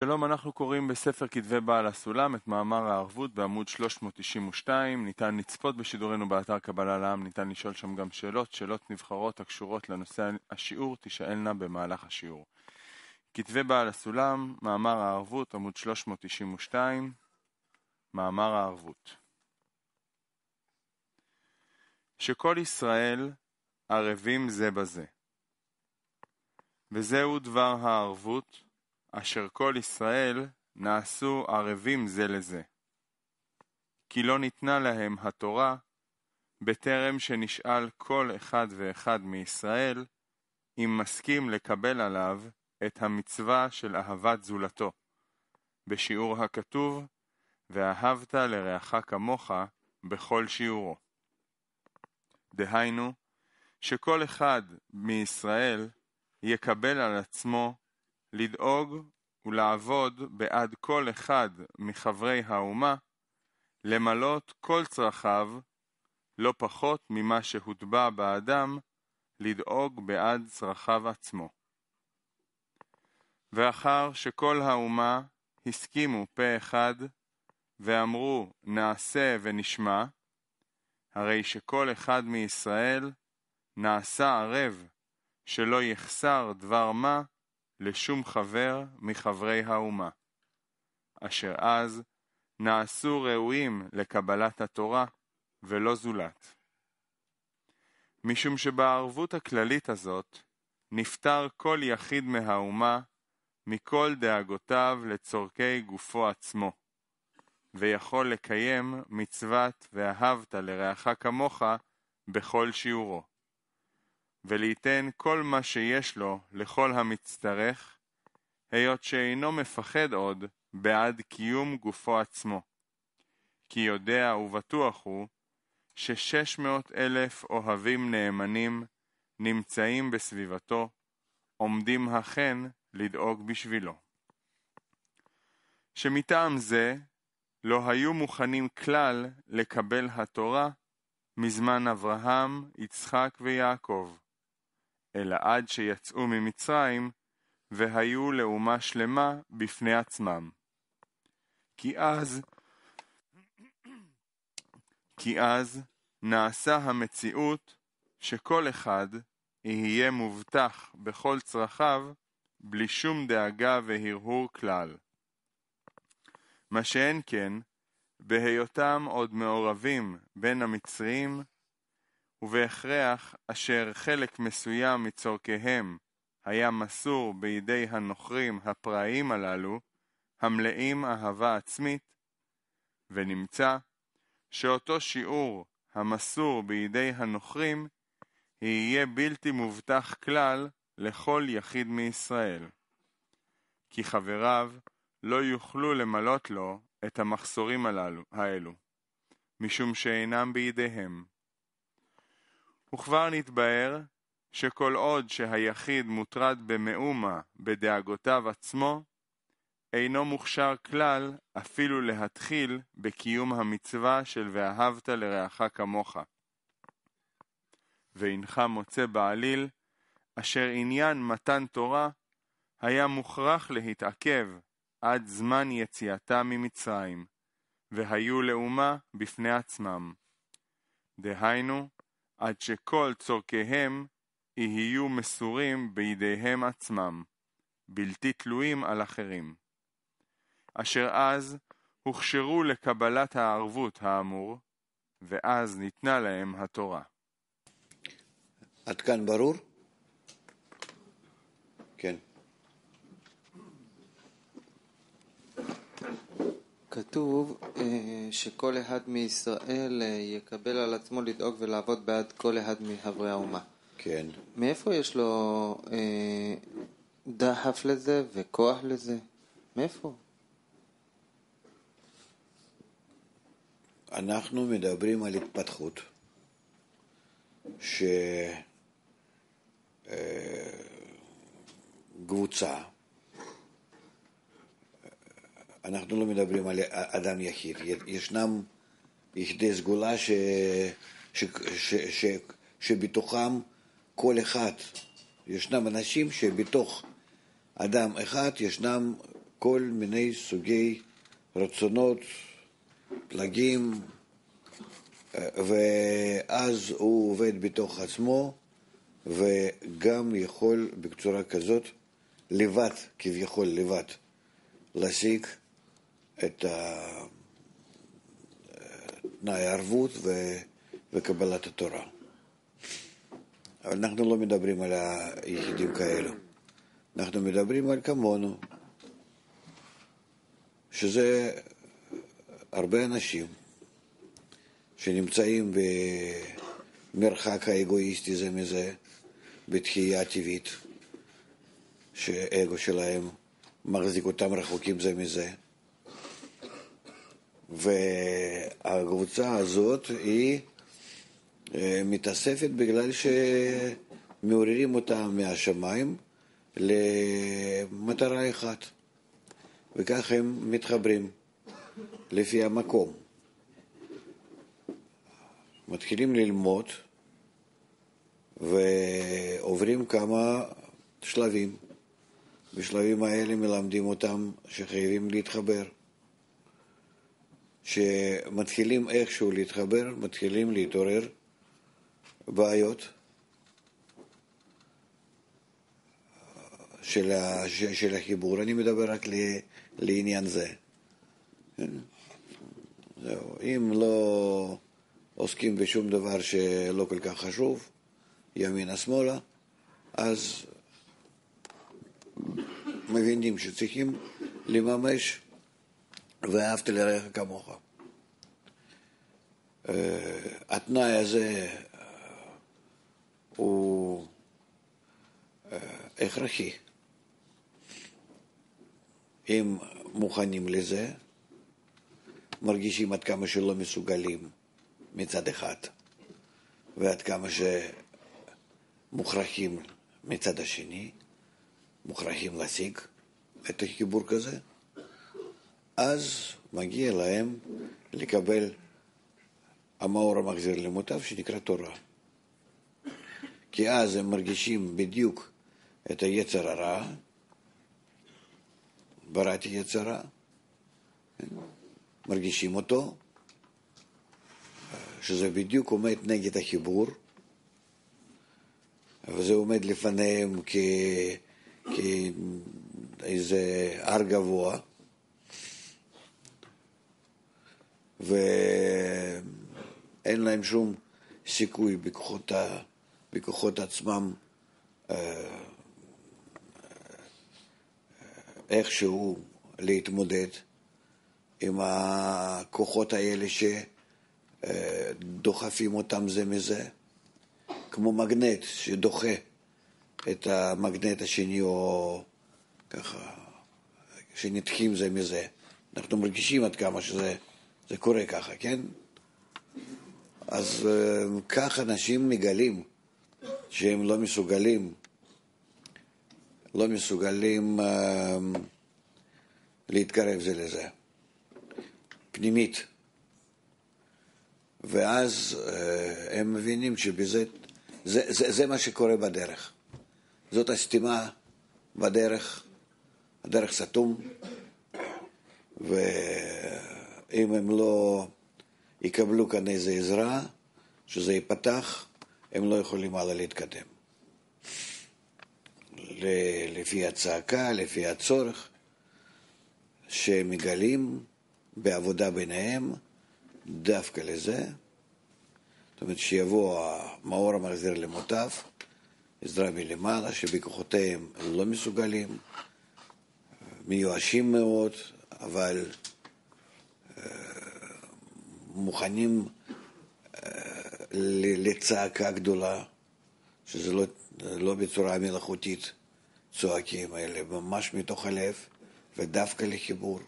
שלום, אנחנו קוראים בספר כתבי בעל הסולם את מאמר הערבות בעמוד 392. ניתן לצפות בשידורנו באתר קבלה לעם, ניתן לשאול שם גם שאלות נבחרות הקשורות לנושא השיעור תשאלנה במהלך השיעור. כתבי בעל הסולם, מאמר הערבות, עמוד 392, מאמר הערבות. שכל ישראל ערבים זה בזה. וזהו דבר הערבות, אשר כל ישראל נעשו ערבים זה לזה. כי לא ניתנה להם התורה, בטרם שנשאל כל אחד ואחד מישראל, אם מסכים לקבל עליו את המצווה של אהבת זולתו, בשיעור הכתוב, ואהבת לרעך כמוך בכל שיעורו. דהיינו, שכל אחד מישראל יקבל על עצמו לדאוג ולעבוד בעד כל אחד מחברי האומה, למלות כל צרכיו, לא פחות ממה שהוטבע באדם, לדאוג בעד צרכיו עצמו. ואחר שכל האומה הסכימו פה אחד, ואמרו נעשה ונשמע, הרי שכל אחד מישראל נעשה ערב, שלא יחסר דבר מה לשום חבר מחברי האומה, אשר אז נעשו ראויים לקבלת התורה ולא זולת. משום שבערבות הכללית הזאת נפטר כל יחיד מהאומה מכל דאגותיו לצורכי גופו עצמו, ויכול לקיים מצוות ואהבת לרעך כמוך בכל שיעורו. וליתן כל מה שיש לו לכל המצטרך, היות שאינו מפחד עוד בעד קיום גופו עצמו. כי יודע ובטוח הוא ש600,000 אוהבים נאמנים נמצאים בסביבתו, עומדים הכן לדאוג בשבילו. שמטעם זה לא היו מוכנים כלל לקבל התורה מזמן אברהם, יצחק ויעקב, אלא עד שיצאו ממצרים והיו לאומה שלמה בפני עצמם. כי אז נעשה המציאות שכל אחד יהיה מובטח בכל צרכיו בלי שום דאגה והרהור כלל. מה שאין כן, בהיותם עוד מעורבים בין המצרים, ובהכרח אשר חלק מסוים מצורכיהם היה מסור בידי הנוכרים הפראיים הללו, המלאים אהבה עצמית, ונמצא שאותו שיעור המסור בידי הנוכרים יהיה בלתי מובטח כלל לכל יחיד מישראל, כי חבריו לא יוכלו למלות לו את המחסורים האלו, משום שאינם בידיהם. וכבר נתבהר שכל עוד שהיחיד מוטרד במאומה בדאגותיו עצמו, אינו מוכשר כלל אפילו להתחיל בקיום המצווה של ואהבת לרעך כמוך. ואינך מוצא בעליל, אשר עניין מתן תורה היה מוכרח להתעכב עד זמן יציאתה ממצרים, והיו לאומה בפני עצמם. דהיינו, עד שכל צורכיהם יהיו מסורים בידיהם עצמם, בלתי תלויים על אחרים. אשר אז הוכשרו לקבלת הערבות האמור, ואז ניתנה להם התורה. עד כאן ברור? כן. כתוב שכל אחד מישראל יקבל על עצמו לדאוג ולעבוד בעד כל אחד מחברי האומה. כן. מאיפה יש לו דחף לזה וכוח לזה? מאיפה? אנחנו מדברים על התפתחות שקבוצה, אנחנו לא מדברים על אדם יחיד, ישנם יחידי סגולה שבתוכם כל אחד, ישנם אנשים שבתוך אדם אחד ישנם כל מיני סוגי רצונות, פלגים, ואז הוא עובד בתוך עצמו, וגם יכול בצורה כזאת לבד, כביכול לבד, להשיג את תנאי הערבות וקבלת התורה. אבל אנחנו לא מדברים על היחידים כאלו. אנחנו מדברים על כמונו, שזה הרבה אנשים שנמצאים במרחק האגואיסטי זה מזה, בתחייה טבעית, שהאגו שלהם מחזיק אותם רחוקים זה מזה. והקבוצה הזאת היא מתאספת בגלל שמעוררים אותה מהשמיים למטרה אחת, וכך הם מתחברים לפי המקום. מתחילים ללמוד ועוברים כמה שלבים. בשלבים האלה מלמדים אותם שחייבים להתחבר. שמתחילים איכשהו להתחבר, מתחילים להתעורר בעיות של החיבור. אני מדבר רק לעניין זה. אם לא עוסקים בשום דבר שלא כל כך חשוב, ימינה שמאלה, אז מבינים שצריכים לממש ואהבת לרעך כמוך. התנאי הזה הוא הכרחי. אם מוכנים לזה, מרגישים עד כמה שלא מסוגלים מצד אחד, ועד כמה שמוכרחים מצד השני, מוכרחים להשיג את החיבור כזה, אז מגיע להם לקבל המאור המחזיר למוטב שנקרא תורה. כי אז הם מרגישים בדיוק את היצר הרע, בראתי יצרה, מרגישים אותו, שזה בדיוק עומד נגד החיבור, וזה עומד לפניהם כאיזה הר גבוה, ואין להם שום סיכוי בכוחות עצמם איכשהו להתמודד עם הכוחות האלה שדוחפים אותם זה מזה, כמו מגנט שדוחה את המגנט השני, או ככה שנתחים זה מזה. אנחנו מרגישים עד כמה שזה קורה ככה, כן? אז כך אנשים מגלים שהם לא מסוגלים להתקרב זה לזה, פנימית. ואז הם מבינים שבזה, זה מה שקורה בדרך. זאת הסתימה בדרך, הדרך סתום, ואם הם לא יקבלו כאן איזו עזרה, שזה ייפתח, הם לא יכולים הלאה להתקדם. לפי הצעקה, לפי הצורך, שמגלים בעבודה ביניהם, דווקא לזה, זאת אומרת שיבוא המאור המחזיר למוטב, עזרה מלמעלה, שבכוחותיהם לא מסוגלים, מיואשים מאוד, אבל מוכנים לצעקה גדולה, שזה לא בצורה מלאכותית צועקים, אלא ממש מתוך הלב, ודווקא לחיבור,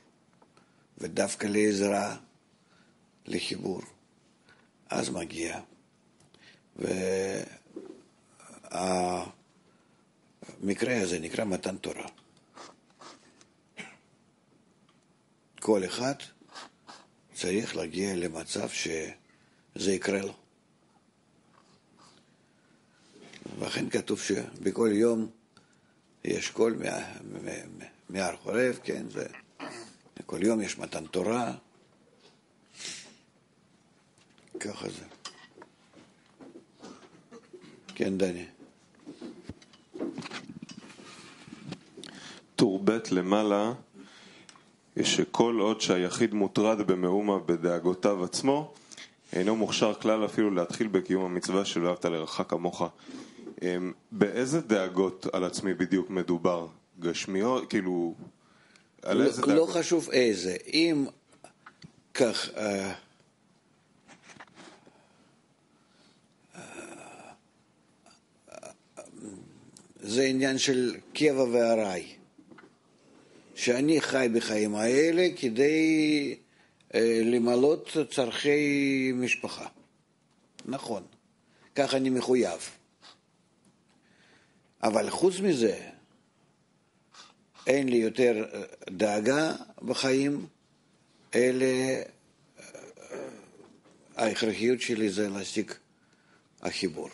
ודווקא לעזרה לחיבור. אז מגיע. והמקרה הזה נקרא מתן תורה. כל אחד צריך להגיע למצב שזה יקרה לו. ואכן כתוב שבכל יום יש קול מהר חורף, כן, זה... כל יום יש מתן תורה. ככה זה. כן, דני. טור ב' למעלה, שכל עוד שהיחיד מוטרד במאומה בדאגותיו עצמו, אינו מוכשר כלל אפילו להתחיל בקיום המצווה של ואהבת לרעך כמוך. באיזה דאגות על עצמי בדיוק מדובר? גשמיות? כאילו, על איזה דאגות? לא חשוב איזה. אם כך... זה עניין של קבע וארעי. שאני חי בחיים האלה כדי למלות צרכי משפחה. נכון. כך אני מחויב. אבל חוץ מזה, אין לי יותר דאגה בחיים, אלא ההכרחיות שלי זה להשיג החיבור.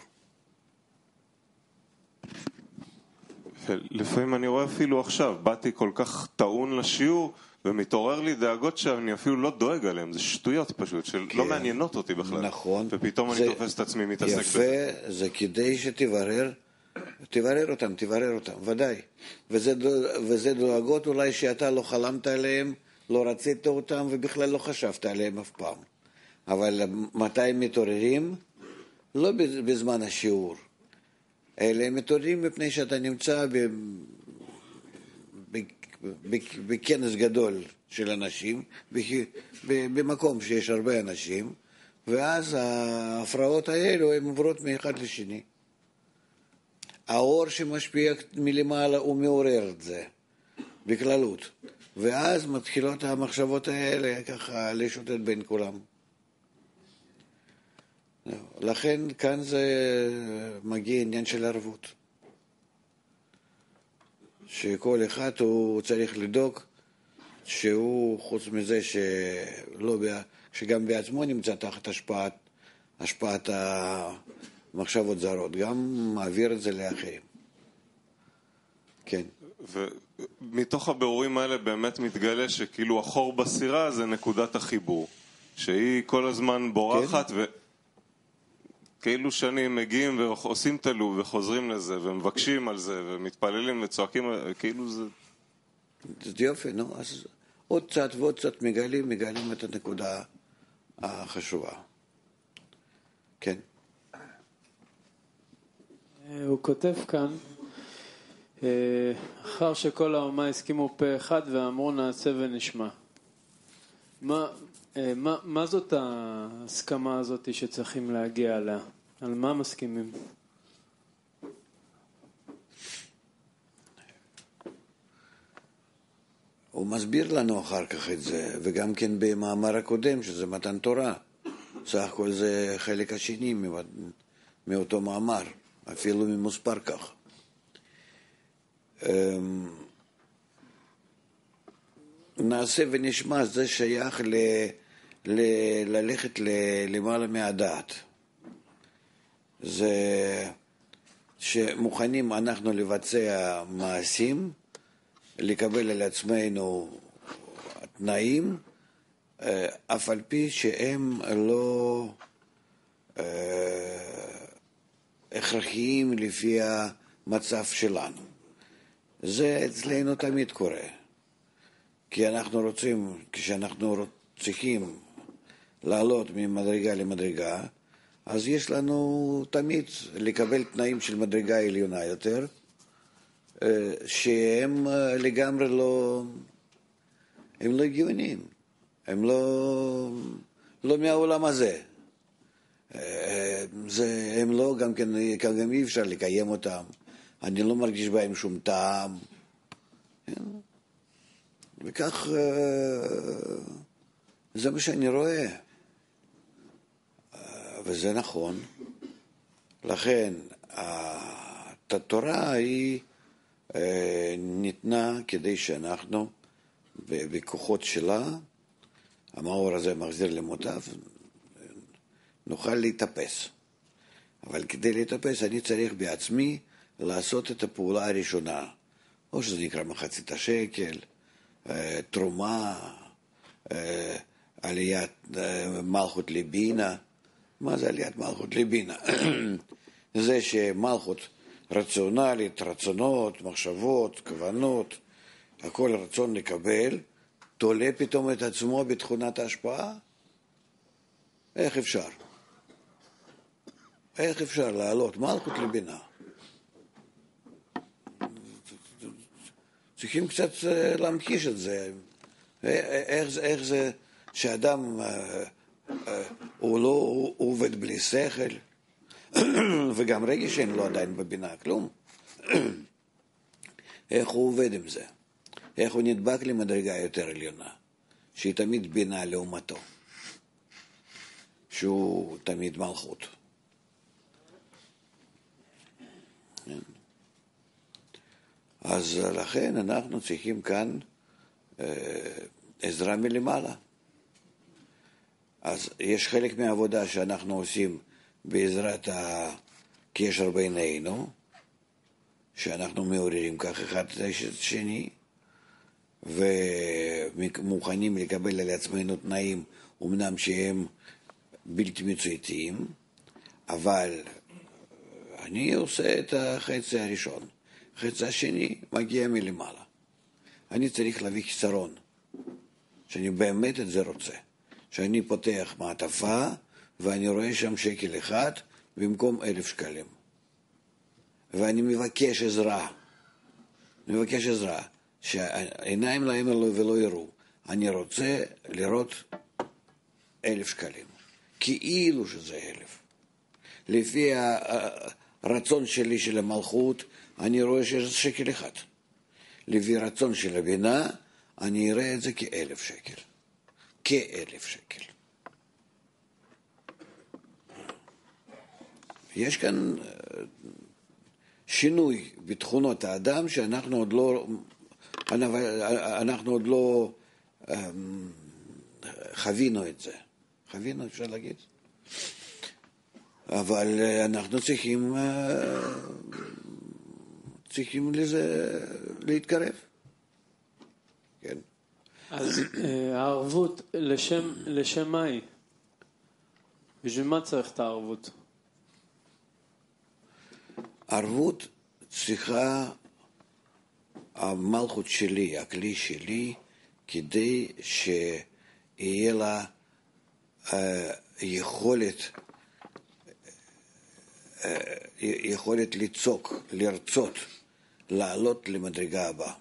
לפעמים אני רואה אפילו עכשיו, באתי כל כך טעון לשיעור, ומתעורר לי דאגות שאני אפילו לא דואג עליהן, זה שטויות פשוט, שלא מעניינות אותי בכלל. נכון. ופתאום אני תופס את עצמי מתעסק בזה. יפה, זה כדי שתברר, תברר אותם, ודאי. וזה דואגות אולי שאתה לא חלמת עליהם, לא רצית אותם, ובכלל לא חשבת עליהם אף פעם. אבל מתי הם מתעוררים? לא בזמן השיעור. אלה הם מתעוררים מפני שאתה נמצא בכנס גדול של אנשים, במקום שיש הרבה אנשים, ואז ההפרעות האלו הן עוברות מאחד לשני. האור שמשפיע מלמעלה הוא מעורר את זה, בכללות. ואז מתחילות המחשבות האלה ככה לשוטט בין כולם. לכן כאן זה מגיע עניין של ערבות. שכל אחד הוא צריך לדאוג שהוא, חוץ מזה שגם בעצמו נמצא תחת השפעת המחשבות זרות, גם מעביר את זה לאחרים. כן. ומתוך הבירורים האלה באמת מתגלה שכאילו החור בסירה זה נקודת החיבור, שהיא כל הזמן בורחת, כן? כאילו שנים מגיעים ועושים תלו וחוזרים לזה ומבקשים על זה ומתפללים וצועקים, כאילו זה... זה יופי, נו, אז עוד קצת ועוד קצת מגלים את הנקודה החשובה. כן. הוא כותב כאן, אחר שכל האומה הסכימו פה אחד ואמרו נעשה ונשמע. מה זאת ההסכמה הזאת שצריכים להגיע עליה? על מה מסכימים? הוא מסביר לנו אחר כך את זה, וגם כן במאמר הקודם, שזה מתן תורה. סך הכל זה חלק השני מאותו מאמר, אפילו ממוספר כך. נעשה ונשמע, זה שייך ללכת למעלה מהדעת. זה שמוכנים אנחנו לבצע מעשים, לקבל על עצמנו תנאים, אף על פי שהם לא הכרחיים לפי המצב שלנו. זה אצלנו תמיד קורה. כי אנחנו רוצים, כשאנחנו צריכים לעלות ממדרגה למדרגה, אז יש לנו תמיד לקבל תנאים של מדרגה עליונה יותר, שהם לגמרי הם לא הגיוניים, הם לא מהעולם הזה. הם לא, גם אי אפשר לקיים אותם, אני לא מרגיש בהם שום טעם. וכך זה מה שאני רואה. וזה נכון. לכן התורה היא ניתנה כדי שאנחנו בכוחות שלה, המאור הזה מחזיר למוטב, נוכל להתאפס. אבל כדי להתאפס אני צריך בעצמי לעשות את הפעולה הראשונה. או שזה נקרא מחצית השקל, תרומה, עליית מלכות לבינה. מה זה עליית מלכות לבינה? זה שמלכות רציונלית, רצונות, מחשבות, כוונות, הכל רצון לקבל, תולה פתאום את עצמו בתכונת ההשפעה? איך אפשר? איך אפשר לעלות מלכות לבינה? צריכים קצת להמחיש את זה. איך זה שאדם הוא לא עובד בלי שכל, וגם רגש אין לו עדיין בבינה, כלום. איך הוא עובד עם זה? איך הוא נדבק למדרגה יותר עליונה, שהיא תמיד בינה לעומתו, שהוא תמיד מלכות. אז לכן אנחנו צריכים כאן עזרה מלמעלה. אז יש חלק מהעבודה שאנחנו עושים בעזרת הקשר בינינו, שאנחנו מעוררים כך אחד את השני, ומוכנים לקבל על עצמנו תנאים, אמנם שהם בלתי מצויתיים, אבל אני עושה את החצי הראשון. החצי השני מגיע מלמעלה. אני צריך להביא חיסרון, שאני באמת את זה רוצה. שאני פותח מעטפה, ואני רואה שם שקל אחד, במקום 1,000 שקלים. ואני מבקש עזרה. אני מבקש עזרה, שהעיניים להם ולא יראו. אני רוצה לראות 1,000 שקלים. כאילו שזה 1,000. לפי הרצון שלי של המלכות, אני רואה שזה שקל אחד. לפי רצון של הבינה, אני אראה את זה כ1,000 שקל. כ1,000 שקל. יש כאן שינוי בתכונות האדם שאנחנו עוד לא חווינו את זה. חווינו, אפשר להגיד. אבל אנחנו צריכים לזה להתקרב. כן. אז הערבות לשם מה היא? בשביל מה צריך את הערבות? ערבות צריכה המלכות שלי, הכלי שלי, כדי שיהיה לה יכולת לצוק, לרצות, לעלות למדרגה הבאה.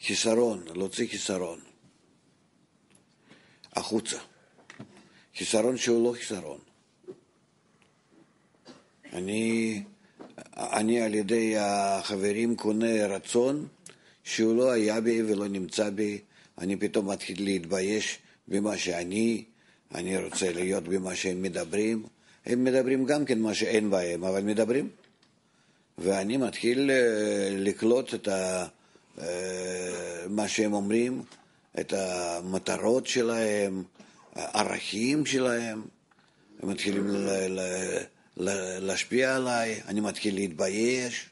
חיסרון, להוציא חיסרון החוצה. חיסרון שהוא לא חיסרון. אני על ידי החברים קונה רצון שהוא לא היה בי ולא נמצא בי. אני פתאום מתחיל להתבייש במה שאני רוצה להיות במה שהם מדברים. הם מדברים גם כן מה שאין בהם, אבל מדברים. ואני מתחיל לקלוט את מה שהם אומרים, את המטרות שלהם, הערכים שלהם. הם מתחילים להשפיע עליי, אני מתחיל להתבייש.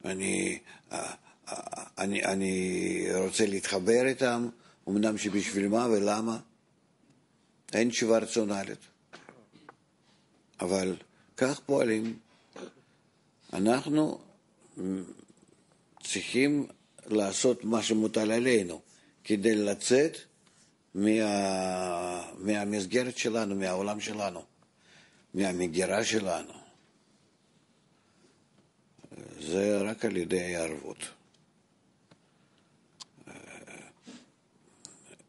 אני רוצה להתחבר איתם, אמנם שבשביל מה ולמה. אין תשובה רציונלית. אבל כך פועלים. אנחנו צריכים לעשות מה שמוטל עלינו, כדי לצאת מהמסגרת שלנו, מהעולם שלנו, מהמגירה שלנו. זה רק על ידי הערבות.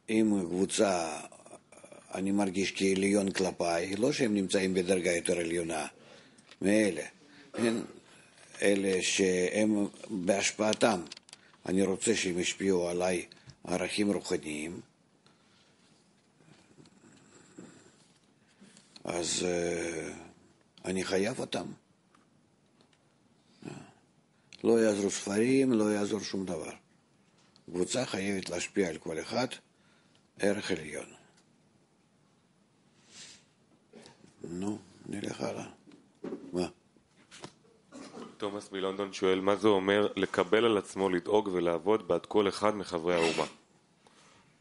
אם קבוצה אני מרגיש כעליון כלפיי, לא שהם נמצאים בדרגה יותר עליונה מאלה, אלה שהם בהשפעתם, אני רוצה שהם ישפיעו עליי ערכים רוחניים, אז אני חייב אותם. לא יעזרו ספרים, לא יעזור שום דבר. קבוצה חייבת להשפיע על כל אחד ערך עליון. נו, נלך הלאה. מה? טוב. תומאס מלונדון שואל, מה זה אומר לקבל על עצמו לדאוג ולעבוד בעד כל אחד מחברי האומה?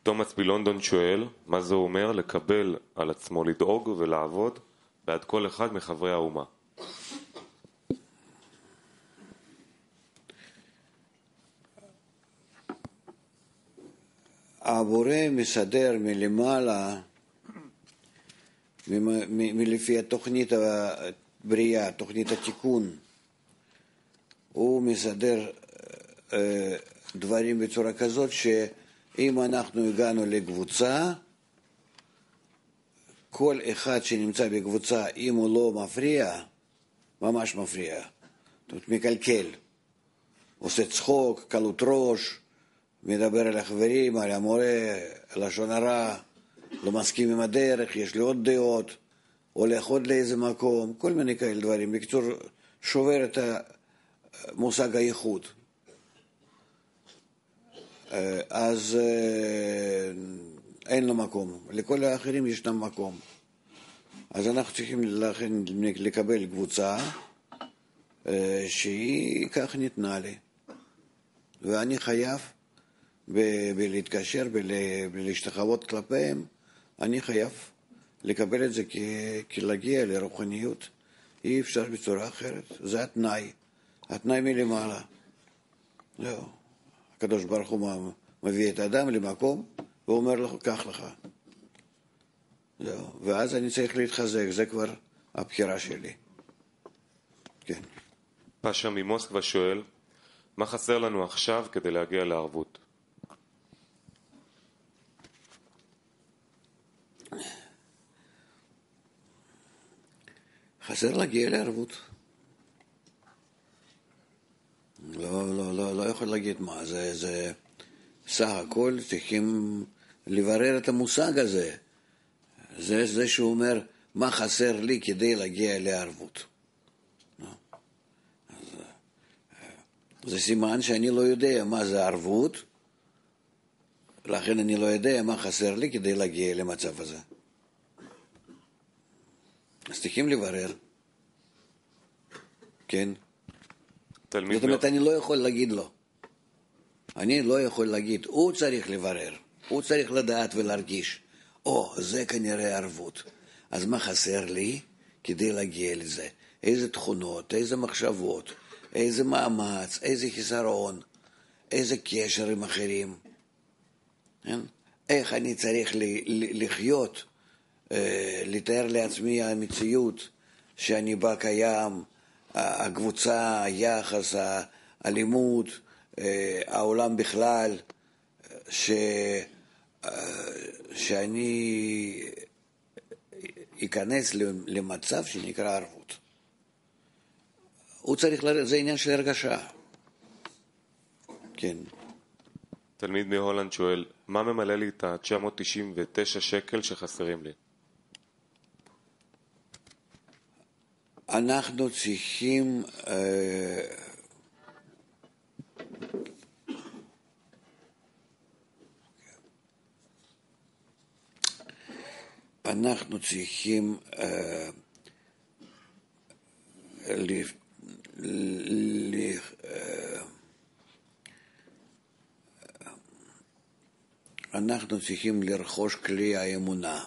תומאס מלונדון שואל, מה זה אומר לקבל על עצמו לדאוג ולעבוד בעד כל אחד מחברי האומה? הבורא מסדר מלמעלה, מלפי התוכנית הבריאה, תוכנית התיקון, הוא מסדר דברים בצורה כזאת שאם אנחנו הגענו לקבוצה, כל אחד שנמצא בקבוצה, אם הוא לא מפריע, ממש מפריע, זאת אומרת מקלקל, עושה צחוק, קלות ראש, מדבר על החברים, על המורה, לשון הרע, לא מסכים עם הדרך, יש לי עוד דעות, הולך עוד לאיזה מקום, כל מיני כאלה דברים. בקיצור, שובר את מושג הייחוד. אז אין לו מקום. לכל האחרים ישנם מקום. אז אנחנו צריכים לקבל קבוצה שהיא כך ניתנה לי. ואני חייב בלהתקשר ולהשתחוות כלפיהם, אני חייב לקבל את זה כלהגיע לרוחניות. אי אפשר בצורה אחרת. זה התנאי. התנאי מלמעלה. זהו. הקדוש ברוך הוא מביא את האדם למקום ואומר לו, קח לך. זהו. ואז אני צריך להתחזק. זה כבר הבחירה שלי. כן. פאשה ממוסקבה שואל, מה חסר לנו עכשיו כדי להגיע לערבות? חסר להגיע לערבות. לא יכול להגיד מה, זה סך הכל צריכים לברר את המושג הזה. זה שהוא אומר, מה חסר לי כדי להגיע לערבות. זה סימן שאני לא יודע מה זה ערבות, לכן אני לא יודע מה חסר לי כדי להגיע למצב הזה. אז צריכים לברר. כן? זאת אומרת, אני לא יכול להגיד לו. אני לא יכול להגיד. הוא צריך לברר. הוא צריך לדעת ולהרגיש. זה כנראה ערבות. אז מה חסר לי כדי להגיע לזה? איזה תכונות, איזה מחשבות, איזה מאמץ, איזה חיסרון, איזה קשר עם אחרים. איך אני צריך לחיות, לתאר לעצמי המציאות שאני בה קיים, הקבוצה, היחס, הלימוד, העולם בכלל, שאני אכנס למצב שנקרא ערבות. הוא צריך, זה עניין של הרגשה. כן. תלמיד מהולנד שואל, מה ממלא לי את ה-999 שקל שחסרים לי? אנחנו צריכים אנחנו צריכים לרכוש כלי האמונה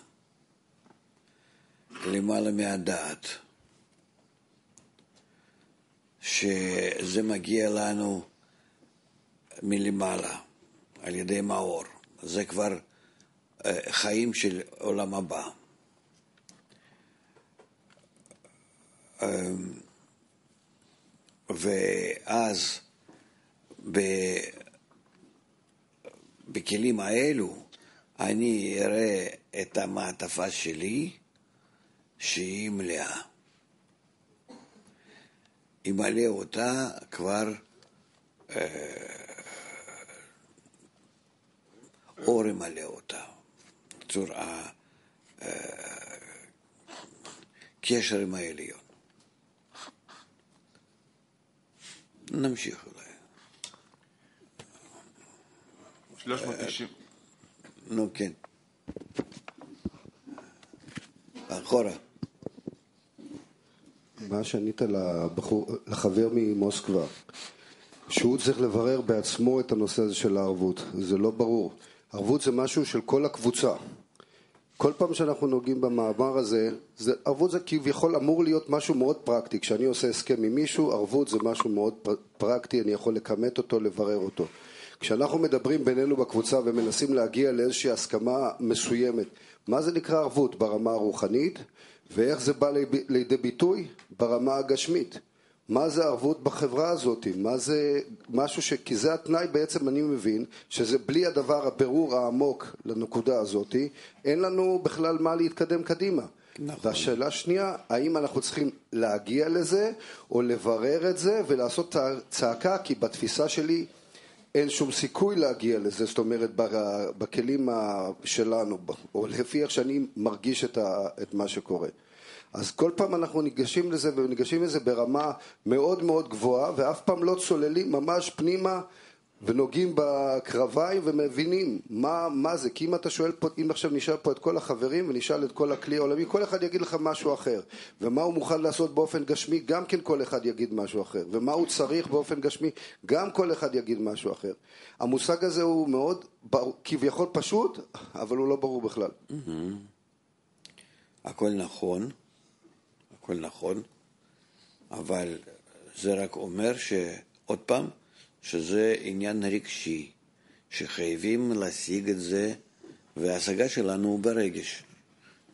למעלה מהדעת, שזה מגיע לנו מלמעלה על ידי מאור. זה כבר חיים של עולם הבא. ואז בכלים האלו אני אראה את המעטפה שלי שהיא מלאה. ימלא אותה כבר אור ימלא אותה. צור הקשר עם העליון. נמשיך אולי. 390. נו, כן. אחורה. מה שענית לחבר ממוסקבה, שהוא צריך לברר בעצמו את הנושא הזה של הערבות, זה לא ברור. ערבות זה משהו של כל הקבוצה. כל פעם שאנחנו נוגעים במאמר הזה, ערבות זה כביכול אמור להיות משהו מאוד פרקטי. כשאני עושה הסכם עם מישהו, ערבות זה משהו מאוד פרקטי, אני יכול לכמת אותו, לברר אותו. כשאנחנו מדברים בינינו בקבוצה ומנסים להגיע לאיזושהי הסכמה מסוימת, מה זה נקרא ערבות? ברמה הרוחנית, ואיך זה בא לידי ביטוי? ברמה הגשמית. מה זה ערבות בחברה הזאת? מה זה משהו כי זה התנאי בעצם, אני מבין, שזה בלי הדבר, הבירור העמוק לנקודה הזאת, אין לנו בכלל מה להתקדם קדימה. נכון. והשאלה השנייה, האם אנחנו צריכים להגיע לזה, או לברר את זה, ולעשות צעקה, כי בתפיסה שלי אין שום סיכוי להגיע לזה, זאת אומרת, בכלים שלנו, או לפי איך שאני מרגיש את מה שקורה. אז כל פעם אנחנו ניגשים לזה וניגשים לזה ברמה מאוד מאוד גבוהה, ואף פעם לא צוללים ממש פנימה ונוגעים בקרביים ומבינים מה זה. כי אם אתה שואל פה, אם עכשיו נשאל פה את כל החברים ונשאל את כל הכלי העולמי, כל אחד יגיד לך משהו אחר. ומה הוא מוכן לעשות באופן גשמי, גם כן כל אחד יגיד משהו אחר. ומה הוא צריך באופן גשמי, גם כל אחד יגיד משהו אחר. המושג הזה הוא מאוד כביכול פשוט, אבל הוא לא ברור בכלל. הכל נכון. הכל נכון, אבל זה רק אומר שעוד פעם, שזה עניין רגשי, שחייבים להשיג את זה, וההשגה שלנו הוא ברגש,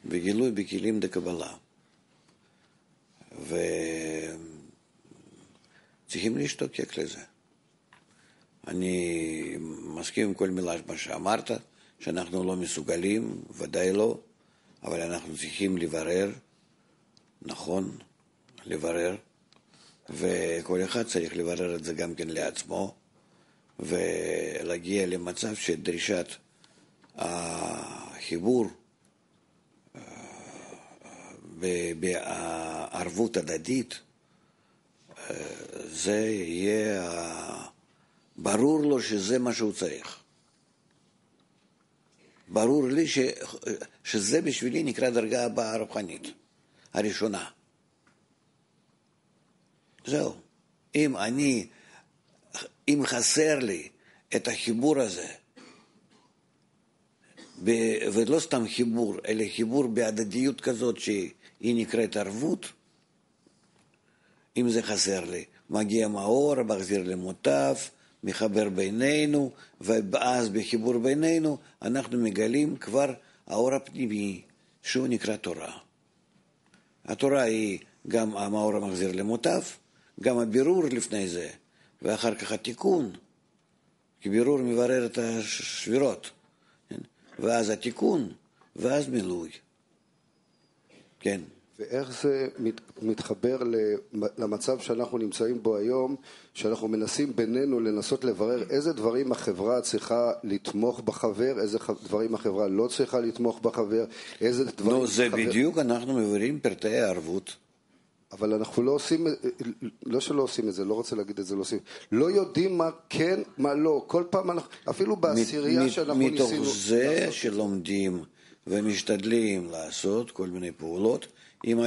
בגילוי בכלים דקבלה. וצריכים להשתוקק לזה. אני מסכים עם כל מילה מה שאמרת, שאנחנו לא מסוגלים, ודאי לא, אבל אנחנו צריכים לברר, נכון, לברר, וכל אחד צריך לברר את זה גם כן לעצמו, ולהגיע למצב שדרישת החיבור בערבות הדדית, זה יהיה ברור לו שזה מה שהוא צריך. ברור לי שזה בשבילי נקרא דרגה הבאה הרוחנית. הראשונה. זהו. אם חסר לי את החיבור הזה, ולא סתם חיבור, אלא חיבור בהדדיות כזאת שהיא נקראת ערבות, אם זה חסר לי, מגיע מאור, מחזיר למוטב, מחבר בינינו, ואז בחיבור בינינו אנחנו מגלים כבר האור הפנימי, שהוא נקרא תורה. התורה היא גם המאור המחזיר למוטב, גם הבירור לפני זה, ואחר כך התיקון, כי בירור מברר את השבירות, ואז התיקון, ואז מילוי. כן. ואיך זה מתחבר למצב שאנחנו נמצאים בו היום, שאנחנו מנסים בינינו לנסות לברר איזה דברים החברה צריכה לתמוך בחבר, איזה דברים החברה לא צריכה לתמוך בחבר, איזה דברים... נו, זה בדיוק אנחנו מבררים פרטי הערבות. אבל אנחנו לא עושים, לא שלא עושים את זה, לא רוצה להגיד את זה, לא עושים, לא יודעים מה כן, מה לא, כל פעם אנחנו, אפילו בעשירייה שאנחנו ניסינו... מתוך זה שלומדים ומשתדלים לעשות כל מיני פעולות, אם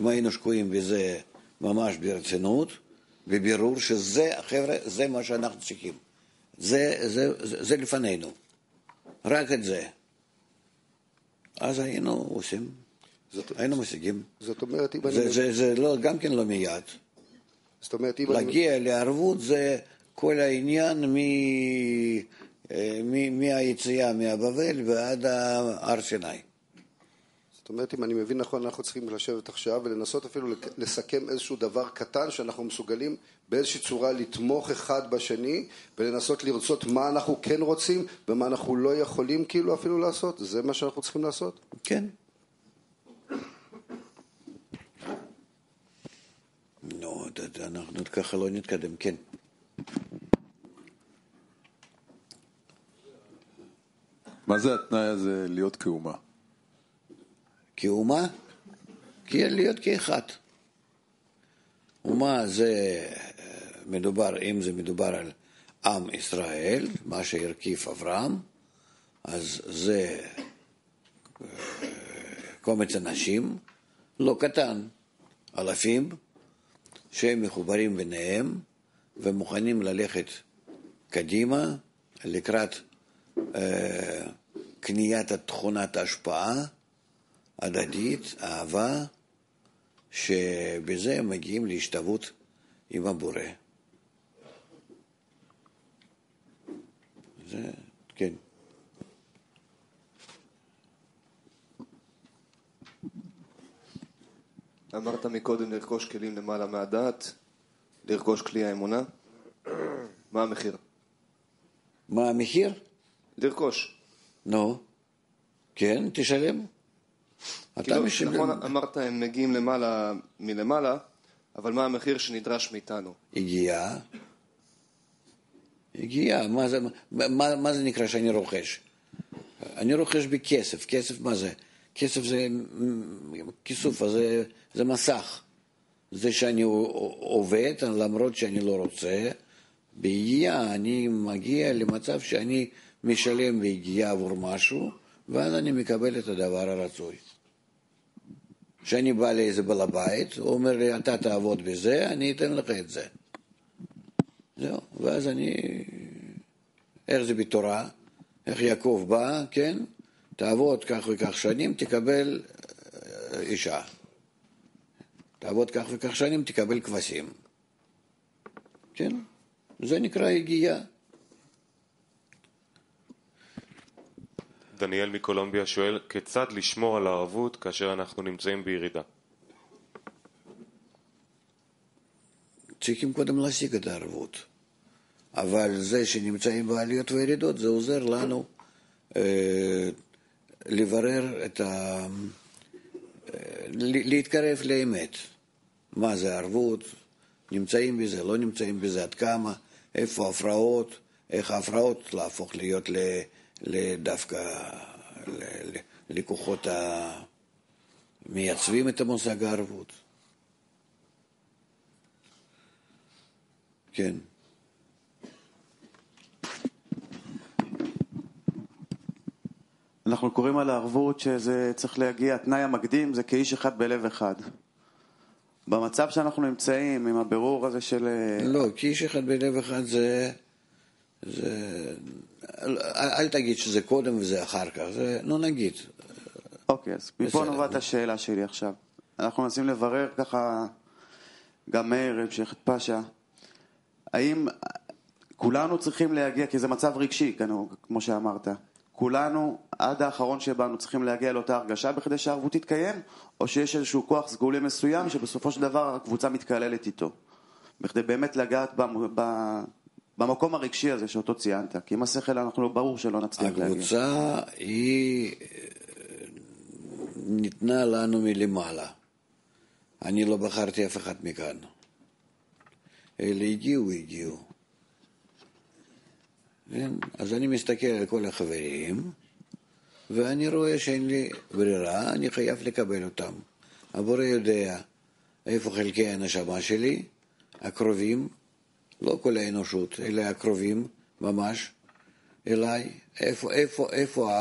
היינו שקועים בזה ממש ברצינות, בבירור שזה, חבר'ה, זה מה שאנחנו צריכים. זה לפנינו. רק את זה. אז היינו עושים, היינו משיגים. זאת אומרת, זה לא, גם כן לא מיד. זאת אומרת, להגיע לערבות זה כל העניין מהיציאה מהבבל ועד הר סיני. זאת אומרת, אם אני מבין נכון, אנחנו צריכים לשבת עכשיו ולנסות אפילו לסכם איזשהו דבר קטן שאנחנו מסוגלים באיזושהי צורה לתמוך אחד בשני ולנסות לרצות מה אנחנו כן רוצים ומה אנחנו לא יכולים כאילו אפילו לעשות. זה מה שאנחנו צריכים לעשות? כן. נו, אנחנו ככה לא נתקדם, כן. מה זה התנאי הזה להיות כאומה? כאומה? להיות כאחד. אומה זה מדובר, אם זה מדובר על עם ישראל, מה שהרכיב אברהם, אז זה קומץ אנשים, לא קטן, אלפים שהם מחוברים ביניהם ומוכנים ללכת קדימה לקראת קניית תכונת ההשפעה הדדית, אהבה, שבזה הם מגיעים להשתוות עם הבורא. זה, כן. אמרת מקודם לרכוש כלים למעלה מהדעת, לרכוש כלי האמונה. מה המחיר? מה המחיר? לרכוש. נו, כן, תשלם. אתה משלם. נכון, אמרת הם מגיעים למעלה מלמעלה, אבל מה המחיר שנדרש מאיתנו? הגיעה. מה זה נקרא שאני רוכש? אני רוכש בכסף. כסף מה זה? כסף זה כיסוף, זה מסך. זה שאני עובד, למרות שאני לא רוצה. בהגיעה אני מגיע למצב שאני משלם בהגיעה עבור משהו, ואז אני מקבל את הדבר הרצוי. כשאני בא לאיזה בעל הבית, הוא אומר לי, אתה תעבוד בזה, אני אתן לך את זה. זהו, ואז אני, איך זה בתורה, איך יעקב בא, כן? תעבוד כך וכך שנים, תקבל אישה. תעבוד כך וכך שנים, תקבל כבשים. כן? זה נקרא הגיעה. דניאל מקולומביה שואל, כיצד לשמור על הערבות כאשר אנחנו נמצאים בירידה? צריכים קודם להשיג את הערבות. אבל זה שנמצאים בעליות וירידות, זה עוזר לנו לברר להתקרב לאמת. מה זה ערבות? נמצאים בזה, לא נמצאים בזה, עד כמה, איפה ההפרעות, איך ההפרעות להפוך להיות דווקא לקוחות המייצבים את המושג הערבות. כן. אנחנו קוראים על הערבות שזה צריך להגיע, התנאי המקדים זה כאיש אחד בלב אחד. במצב שאנחנו נמצאים עם הבירור הזה של... לא, כאיש אחד בלב אחד זה... אל תגיד שזה קודם וזה אחר כך, זה לא נגיד. אוקיי, אז מפה נובעת השאלה שלי עכשיו. אנחנו מנסים לברר ככה, גם מאיר, המשך פשע, האם כולנו צריכים להגיע, כי זה מצב רגשי, כמו שאמרת, כולנו עד האחרון שבנו צריכים להגיע לאותה הרגשה בכדי שהערבות תתקיים, או שיש איזשהו כוח סגולי מסוים שבסופו של דבר הקבוצה מתקללת איתו, בכדי באמת לגעת במקום הרגשי הזה שאותו ציינת, כי עם השכל אנחנו ברור שלא נצליח להגיע. הקבוצה היא ניתנה לנו מלמעלה. אני לא בחרתי אף אחד מכאן. אלה הגיעו. אז אני מסתכל על כל החברים, ואני רואה שאין לי ברירה, אני חייב לקבל אותם. הבורא יודע איפה חלקי הנשמה שלי, הקרובים, לא כל האנושות, אלא הקרובים ממש אליי. איפה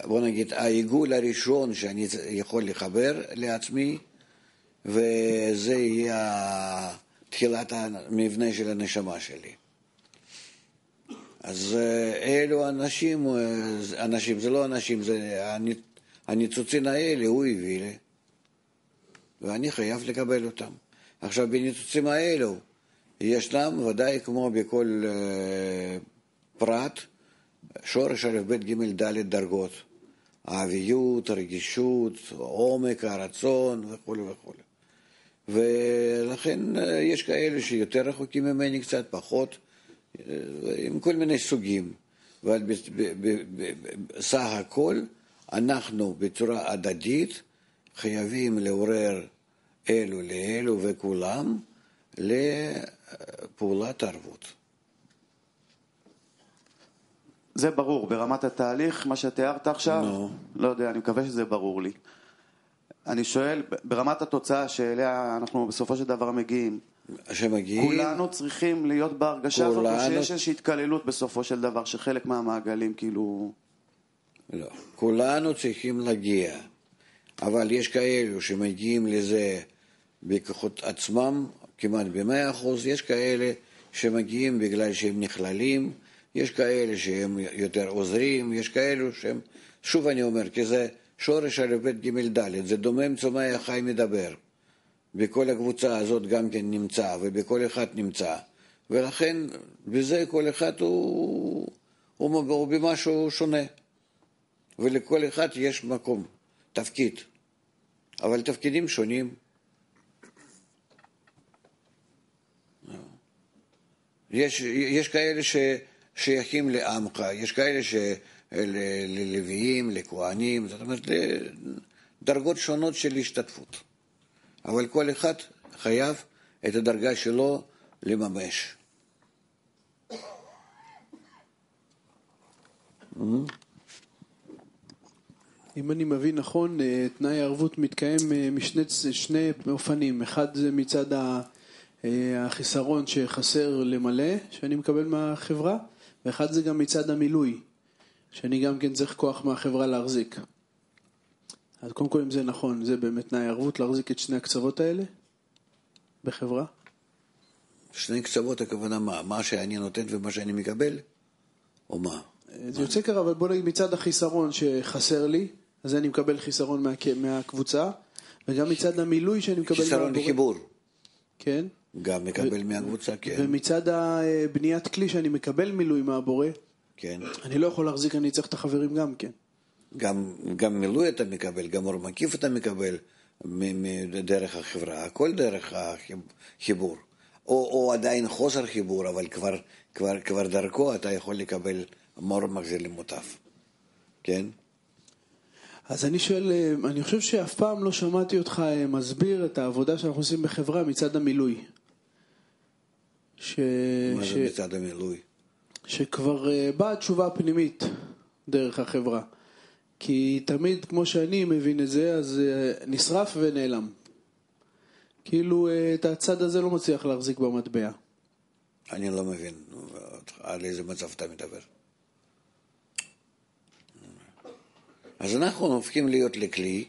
בוא נגיד, העיגול הראשון שאני יכול לחבר לעצמי, וזה יהיה תחילת המבנה של הנשמה שלי. אז אלו אנשים, זה לא אנשים, זה הניצוצין האלה, הוא הביא לי, ואני חייב לקבל אותם. עכשיו, בניצוצים האלו, ישנם ודאי כמו בכל פרט, שורש א' ב' ג' ד' דרגות, האביות, הרגישות, עומק, הרצון וכו' וכו'. ולכן יש כאלה שיותר רחוקים ממני, קצת פחות, עם כל מיני סוגים. אבל בסך הכל אנחנו בצורה הדדית חייבים לעורר אלו לאלו וכולם לפעולת ערבות. זה ברור, ברמת התהליך, מה שתיארת עכשיו, לא יודע, אני מקווה שזה ברור לי. אני שואל, ברמת התוצאה שאליה אנחנו בסופו של דבר מגיעים, כולנו צריכים להיות בהרגשה הזאת, או שיש איזושהי התקללות בסופו של דבר, שחלק מהמעגלים כאילו... לא, כולנו צריכים להגיע. אבל יש כאלו שמגיעים לזה בכוחות עצמם, כמעט ב100%, יש כאלה שמגיעים בגלל שהם נכללים, יש כאלה שהם יותר עוזרים, יש כאלו שהם, שוב אני אומר, כי זה שורש א' ב' ג' ד', זה דומם צומח חי מדבר. בכל הקבוצה הזאת גם כן נמצא, ובכל אחד נמצא. ולכן בזה כל אחד הוא במשהו שונה. ולכל אחד יש מקום, תפקיד. אבל תפקידים שונים. יש כאלה ששייכים לעמך, יש כאלה ללוויים, לכהנים, זאת אומרת, דרגות שונות של השתתפות. אבל כל אחד חייב את הדרגה שלו לממש. אם אני מבין נכון, תנאי הערבות מתקיים משני אופנים. אחד זה מצד החיסרון שחסר למלא, שאני מקבל מהחברה, ואחד זה גם מצד המילוי, שאני גם כן צריך כוח מהחברה להחזיק. אז קודם כל אם זה נכון, זה באמת תנאי הערבות, להחזיק את שני הקצוות האלה בחברה? שני קצוות הכוונה מה? מה שאני נותן ומה שאני מקבל? או מה? זה יוצא קרה, אבל בוא נגיד מצד החיסרון שחסר לי, אז אני מקבל חיסרון מהקבוצה, וגם מצד המילוי שאני מקבל חיסרון לחיבור. כן. גם מקבל מהקבוצה, כן. ומצד בניית כלי שאני מקבל מילוי מהבורא, כן. אני לא יכול להחזיק, אני צריך את החברים גם כן. גם מילוי אתה מקבל, גם אור מקיף אתה מקבל דרך החברה, הכל דרך החיבור. או עדיין חוסר חיבור, אבל כבר דרכו אתה יכול לקבל מור מחזיר למוטף. כן? אז אני שואל, אני חושב שאף פעם לא שמעתי אותך מסביר את העבודה שאנחנו עושים בחברה מצד המילוי. מה זה מצד המילוי? שכבר באה התשובה הפנימית דרך החברה. כי תמיד, כמו שאני מבין את זה, אז נשרף ונעלם. כאילו את הצד הזה לא מצליח להחזיק במטבע. אני לא מבין על איזה מצב אתה מדבר. אז אנחנו הופכים להיות לכלי,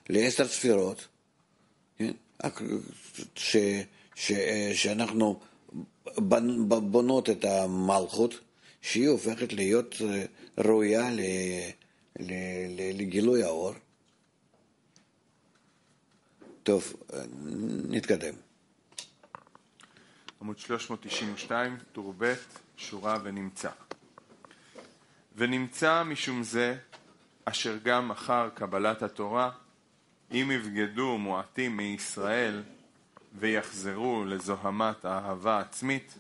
ל10 ספירות, כן? שאנחנו בונות את המלכות, שהיא הופכת להיות ראויה לגילוי האור. טוב, נתקדם. עמוד 392, טור ב', שורה ונמצא. ונמצא משום זה, אשר גם אחר קבלת התורה, אם יבגדו מועטים מישראל ויחזרו לזוהמת האהבה עצמית,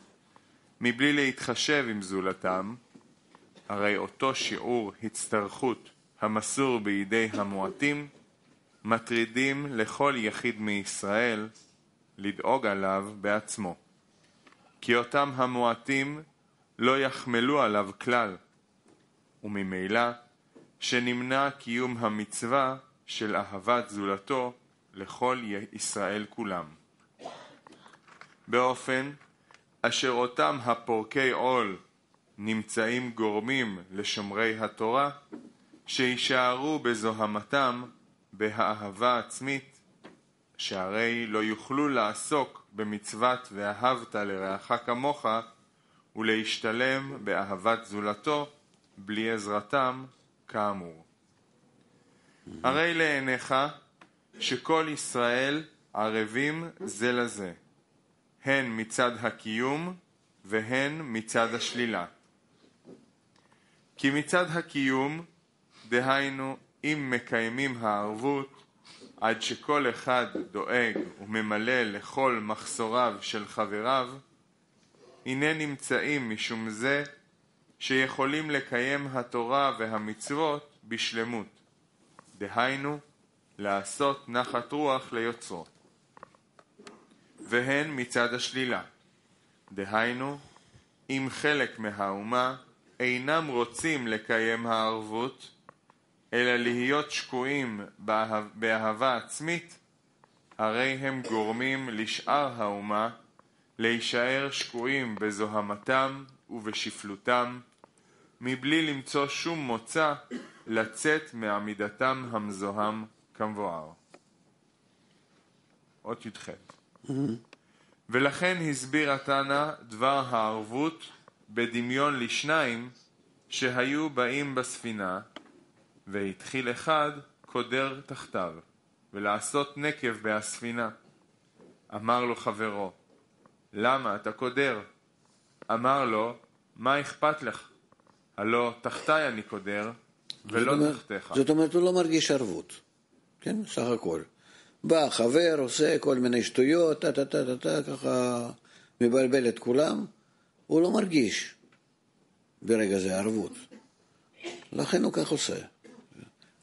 מבלי להתחשב עם זולתם, הרי אותו שיעור הצטרכות המסור בידי המועטים, מטרידים לכל יחיד מישראל לדאוג עליו בעצמו. כי אותם המועטים לא יחמלו עליו כלל, וממילא שנמנע קיום המצווה של אהבת זולתו לכל ישראל כולם. באופן אשר אותם הפורקי עול נמצאים גורמים לשומרי התורה, שישארו בזוהמתם באהבה עצמית, שהרי לא יוכלו לעסוק במצוות ואהבת לרעך כמוך ולהשתלם באהבת זולתו בלי עזרתם כאמור. הרי לעיניך שכל ישראל ערבים זה לזה, הן מצד הקיום והן מצד השלילה. כי מצד הקיום, דהיינו אם מקיימים הערבות, עד שכל אחד דואג וממלא לכל מחסוריו של חבריו, הנה נמצאים משום זה שיכולים לקיים התורה והמצוות בשלמות, דהיינו לעשות נחת רוח ליוצרו. והן מצד השלילה, דהיינו אם חלק מהאומה אינם רוצים לקיים הערבות, אלא להיות שקועים באהבה עצמית, הרי הם גורמים לשאר האומה להישאר שקועים בזוהמתם ובשפלותם, מבלי למצוא שום מוצא לצאת מעמידתם המזוהם כמבואר. אות י"ח. ולכן הסביר התנא דבר הערבות בדמיון לשניים שהיו באים בספינה, והתחיל אחד קודר תחתיו, ולעשות נקב בהספינה. אמר לו חברו, למה אתה קודר? אמר לו, מה אכפת לך? הלא תחתיי אני קודר, ולא תחתיך. זאת אומרת, הוא לא מרגיש ערבות. כן, סך הכל. בא חבר, עושה כל מיני שטויות, ככה מבלבל את כולם, הוא לא מרגיש ברגע זה ערבות. לכן הוא כך עושה.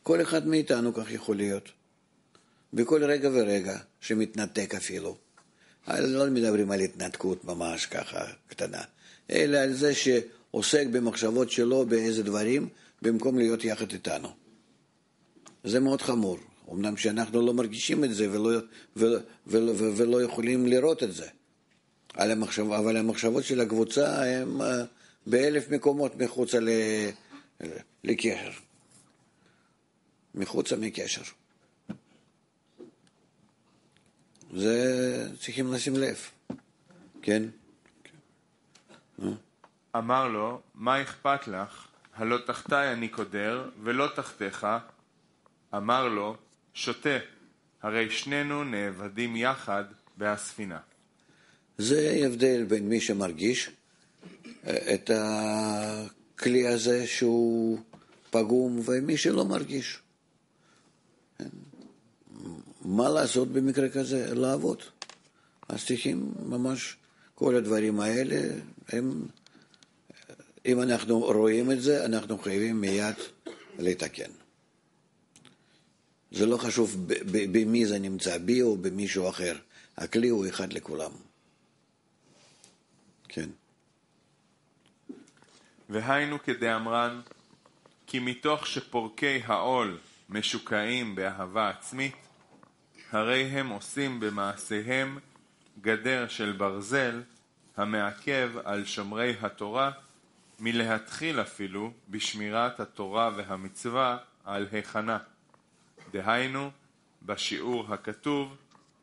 כל אחד מאיתנו כך יכול להיות. בכל רגע ורגע שמתנתק אפילו. לא מדברים על התנתקות ממש ככה קטנה, אלא על זה שעוסק במחשבות שלו באיזה דברים, במקום להיות יחד איתנו. זה מאוד חמור. אמנם שאנחנו לא מרגישים את זה ולא יכולים לראות את זה. אבל המחשבות של הקבוצה הן באלף מקומות מחוצה לקשר. מחוצה מקשר. זה צריכים לשים לב. כן? אמר לו, מה אכפת לך? הלא תחתיי אני קודר ולא תחתיך. אמר לו, שותה, הרי שנינו נאבדים יחד בהספינה. זה הבדל בין מי שמרגיש את הכלי הזה שהוא פגום ומי שלא מרגיש. מה לעשות במקרה כזה? לעבוד. אז צריכים ממש כל הדברים האלה, אם אנחנו רואים את זה, אנחנו חייבים מיד לתקן. זה לא חשוב במי זה נמצא, בי או במישהו אחר. הכלי הוא אחד לכולם. כן. והיינו כדאמרן, כי מתוך שפורקי העול משוקעים באהבה עצמית, הרי הם עושים במעשיהם גדר של ברזל המעכב על שומרי התורה מלהתחיל אפילו בשמירת התורה והמצווה על הכנה. דהיינו, בשיעור הכתוב,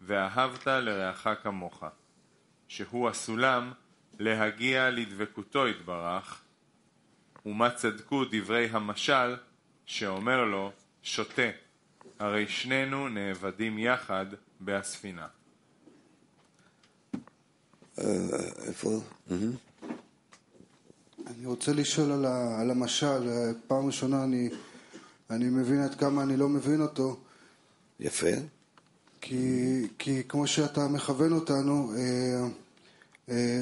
ואהבת לרעך כמוך, שהוא הסולם להגיע לדבקותו יתברך, ומה צדקו דברי המשל שאומר לו, שותה, הרי שנינו נאבדים יחד בהספינה. איפה? אני רוצה לשאול על המשל. פעם ראשונה אני מבין עד כמה אני לא מבין אותו. יפה. כי כמו שאתה מכוון אותנו,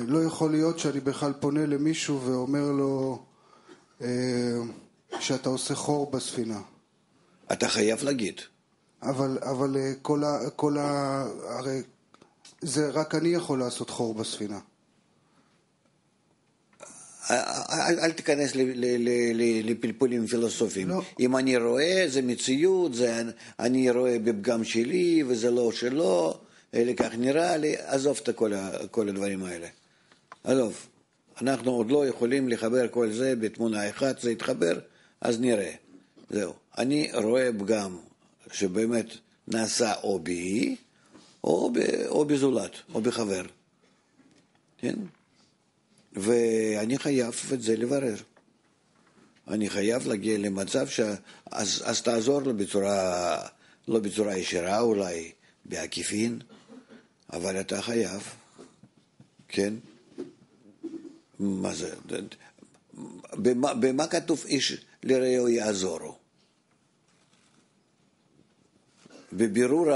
לא יכול להיות שאני בכלל פונה למישהו ואומר לו שאתה עושה חור בספינה. אתה חייב להגיד. אבל הרי זה רק אני יכול לעשות חור בספינה. אל תיכנס לפלפולים פילוסופיים. לא. אם אני רואה, זה מציאות, אני רואה בפגם שלי וזה לא שלו, אלא כך נראה לי, עזוב את כל הדברים האלה. עזוב, אנחנו עוד לא יכולים לחבר כל זה בתמונה אחת, זה יתחבר, אז נראה. זהו, אני רואה פגם שבאמת נעשה או בי, או בזולת, או בחבר. כן? ואני חייב את זה לברר. אני חייב להגיע למצב אז תעזור לו לא בצורה ישירה, אולי בעקיפין, אבל אתה חייב. כן? מה זה? במה כתוב איש לרעהו יעזורו? בבירור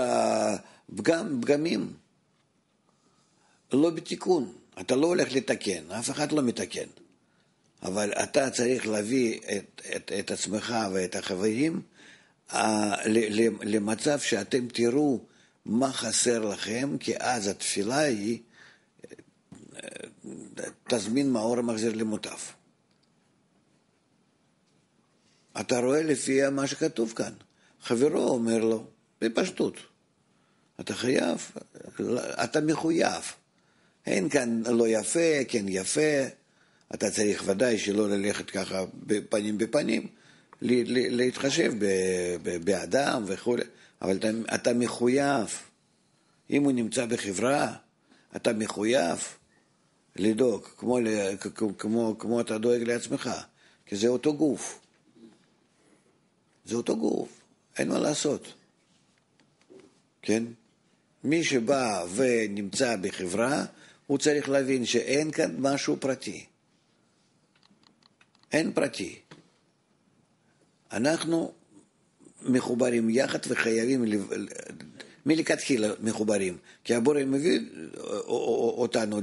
הפגמים, לא בתיקון. אתה לא הולך לתקן, אף אחד לא מתקן. אבל אתה צריך להביא את עצמך ואת החברים למצב שאתם תראו מה חסר לכם, כי אז התפילה היא תזמין מאור מחזיר למוטב. אתה רואה לפי מה שכתוב כאן. חברו אומר לו, בפשטות, אתה חייב, אתה מחויב. אין כאן לא יפה, כן יפה, אתה צריך ודאי שלא ללכת ככה בפנים בפנים, להתחשב באדם וכו', אבל אתה מחויב. אם הוא נמצא בחברה, אתה מחויב לדאוג, כמו אתה דואג לעצמך, כי זה אותו גוף. זה אותו גוף, אין מה לעשות. כן? מי שבא ונמצא בחברה, הוא צריך להבין שאין כאן משהו פרטי. אין פרטי. אנחנו מחוברים יחד וחייבים מלכתחילה מחוברים, כי הבורא מביא אותנו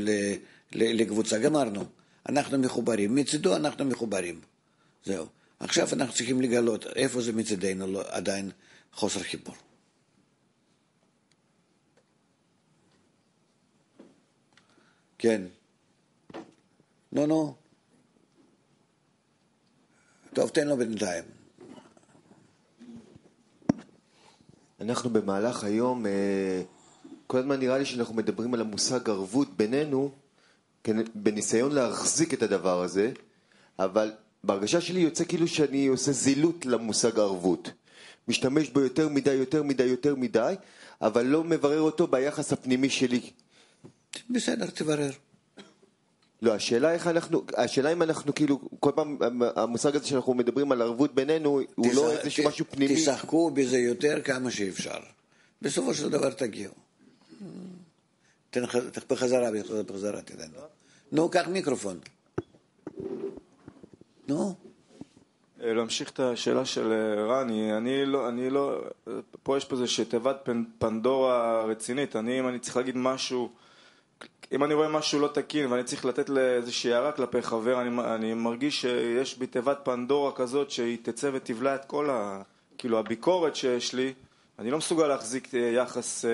לקבוצה, גמרנו. אנחנו מחוברים, מצדו אנחנו מחוברים. זהו. עכשיו אנחנו צריכים לגלות איפה זה מצדנו עדיין חוסר חיבור. כן. נו. טוב, תן לו בינתיים. אנחנו במהלך היום, כל הזמן נראה לי שאנחנו מדברים על המושג ערבות בינינו, בניסיון להחזיק את הדבר הזה, אבל בהרגשה שלי יוצא כאילו שאני עושה זילות למושג ערבות. משתמש בו יותר מדי, אבל לא מברר אותו ביחס הפנימי שלי. בסדר, תברר. לא, השאלה אם אנחנו כאילו, כל פעם המושג הזה שאנחנו מדברים על ערבות בינינו, הוא לא איזשהו משהו פנימי. תשחקו בזה יותר כמה שאפשר. בסופו של דבר תגיעו. בחזרה תדענו. נו, קח מיקרופון. נו. להמשיך את השאלה של רני, אני לא, פה יש פה איזו תיבת פנדורה רצינית. אם אני צריך להגיד משהו, אם אני רואה משהו לא תקין ואני צריך לתת לאיזושהי הערה כלפי חבר, אני מרגיש שיש בי תיבת פנדורה כזאת שהיא תצא ותבלע את כל כאילו הביקורת שיש לי. אני לא מסוגל להחזיק יחס,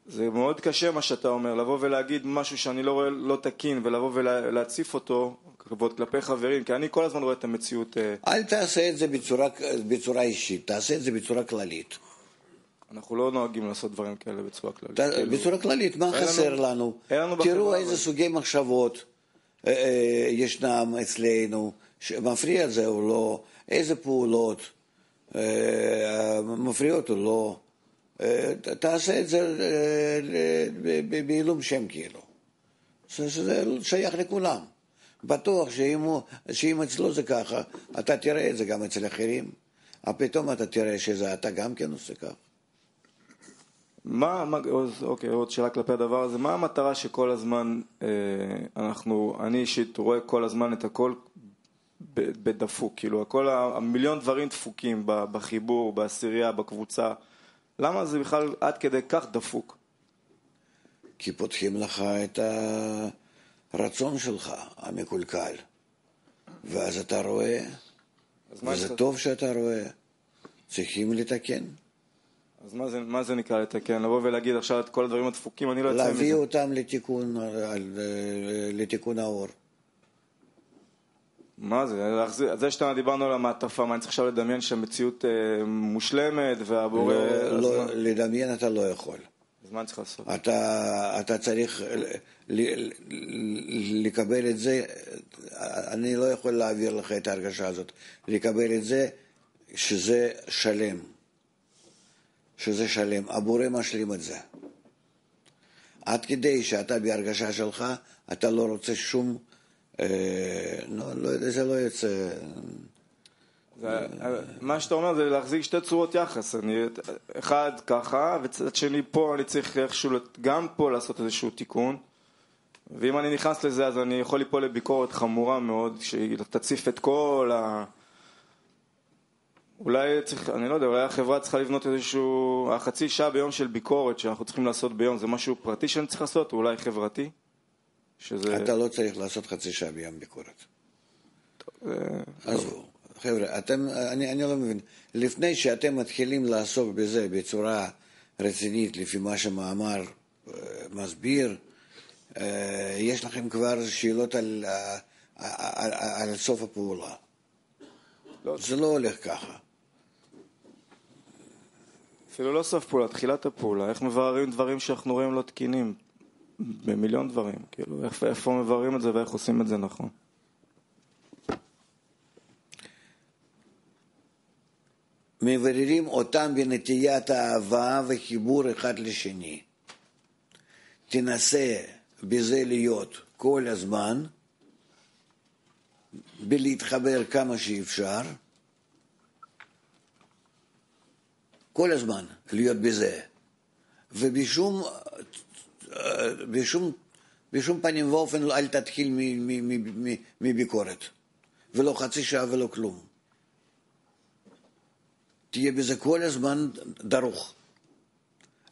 זה מאוד קשה מה שאתה אומר, לבוא ולהגיד משהו שאני לא רואה לא תקין ולבוא ולהציף אותו כלפי חברים, כי אני כל הזמן רואה את המציאות. אל תעשה את זה בצורה אישית, תעשה את זה בצורה כללית. אנחנו לא נוהגים לעשות דברים כאלה בצורה כללית. בצורה כללית, מה חסר לנו? תראו איזה סוגי מחשבות ישנם אצלנו, מפריע זה או לא, איזה פעולות מפריעות או לא. תעשה את זה בעילום שם כאילו. זה שייך לכולם. בטוח שאם אצלו זה ככה, אתה תראה את זה גם אצל אחרים. פתאום אתה תראה שזה אתה גם כן עושה כך. אוקיי, עוד שאלה כלפי הדבר הזה, מה המטרה שכל הזמן אני אישית רואה כל הזמן את הכל בדפוק, כאילו הכל המיליון דברים דפוקים בחיבור, בעשירייה, בקבוצה, למה זה בכלל עד כדי כך דפוק? כי פותחים לך את הרצון שלך המקולקל, ואז אתה רואה, וזה טוב שאתה רואה, צריכים לתקן. אז מה זה נקרא לתקן? לבוא ולהגיד עכשיו את כל הדברים הדפוקים, אני לא יוצא מזה. להביא אותם לתיקון האור. מה זה? זה שאתה דיברנו על המעטפה, מה אני צריך עכשיו לדמיין שהמציאות מושלמת והבורא... לא, לדמיין אתה לא יכול. אז מה אני צריך לעשות? אתה צריך לקבל את זה, אני לא יכול להעביר לך את ההרגשה הזאת, לקבל את זה שזה שלם. שזה שלם, הבורא משלים את זה. עד כדי שאתה בהרגשה שלך, אתה לא רוצה שום, זה לא יוצא. מה שאתה אומר זה להחזיק שתי צורות יחס, אחד ככה, וצד שני פה אני צריך איכשהו גם פה לעשות איזשהו תיקון, ואם אני נכנס לזה אז אני יכול ליפול לביקורת חמורה מאוד, שתציף את כל אולי צריך, אני לא יודע, אולי החברה צריכה לבנות איזשהו, החצי שעה ביום של ביקורת שאנחנו צריכים לעשות ביום, זה משהו פרטי שאני צריך לעשות, או אולי חברתי? אתה לא צריך לעשות חצי שעה ביום ביקורת. עזבו, חבר'ה, אני לא מבין, לפני שאתם מתחילים לעסוק בזה בצורה רצינית, לפי מה שמאמר מסביר, יש לכם כבר שאלות על סוף הפעולה. זה לא הולך ככה. אפילו לא סוף פעולה, תחילת הפעולה. איך מבררים דברים שאנחנו רואים לא תקינים? במיליון דברים. כאילו, איפה מבררים את זה ואיך עושים את זה נכון? מבררים אותם בנטיית האהבה וחיבור אחד לשני. תנסה בזה להיות כל הזמן, בלהתחבר כמה שאפשר, כל הזמן להיות בזה, ובשום פנים ואופן אל תתחיל מביקורת, ולא חצי שעה ולא כלום. תהיה בזה כל הזמן דרוך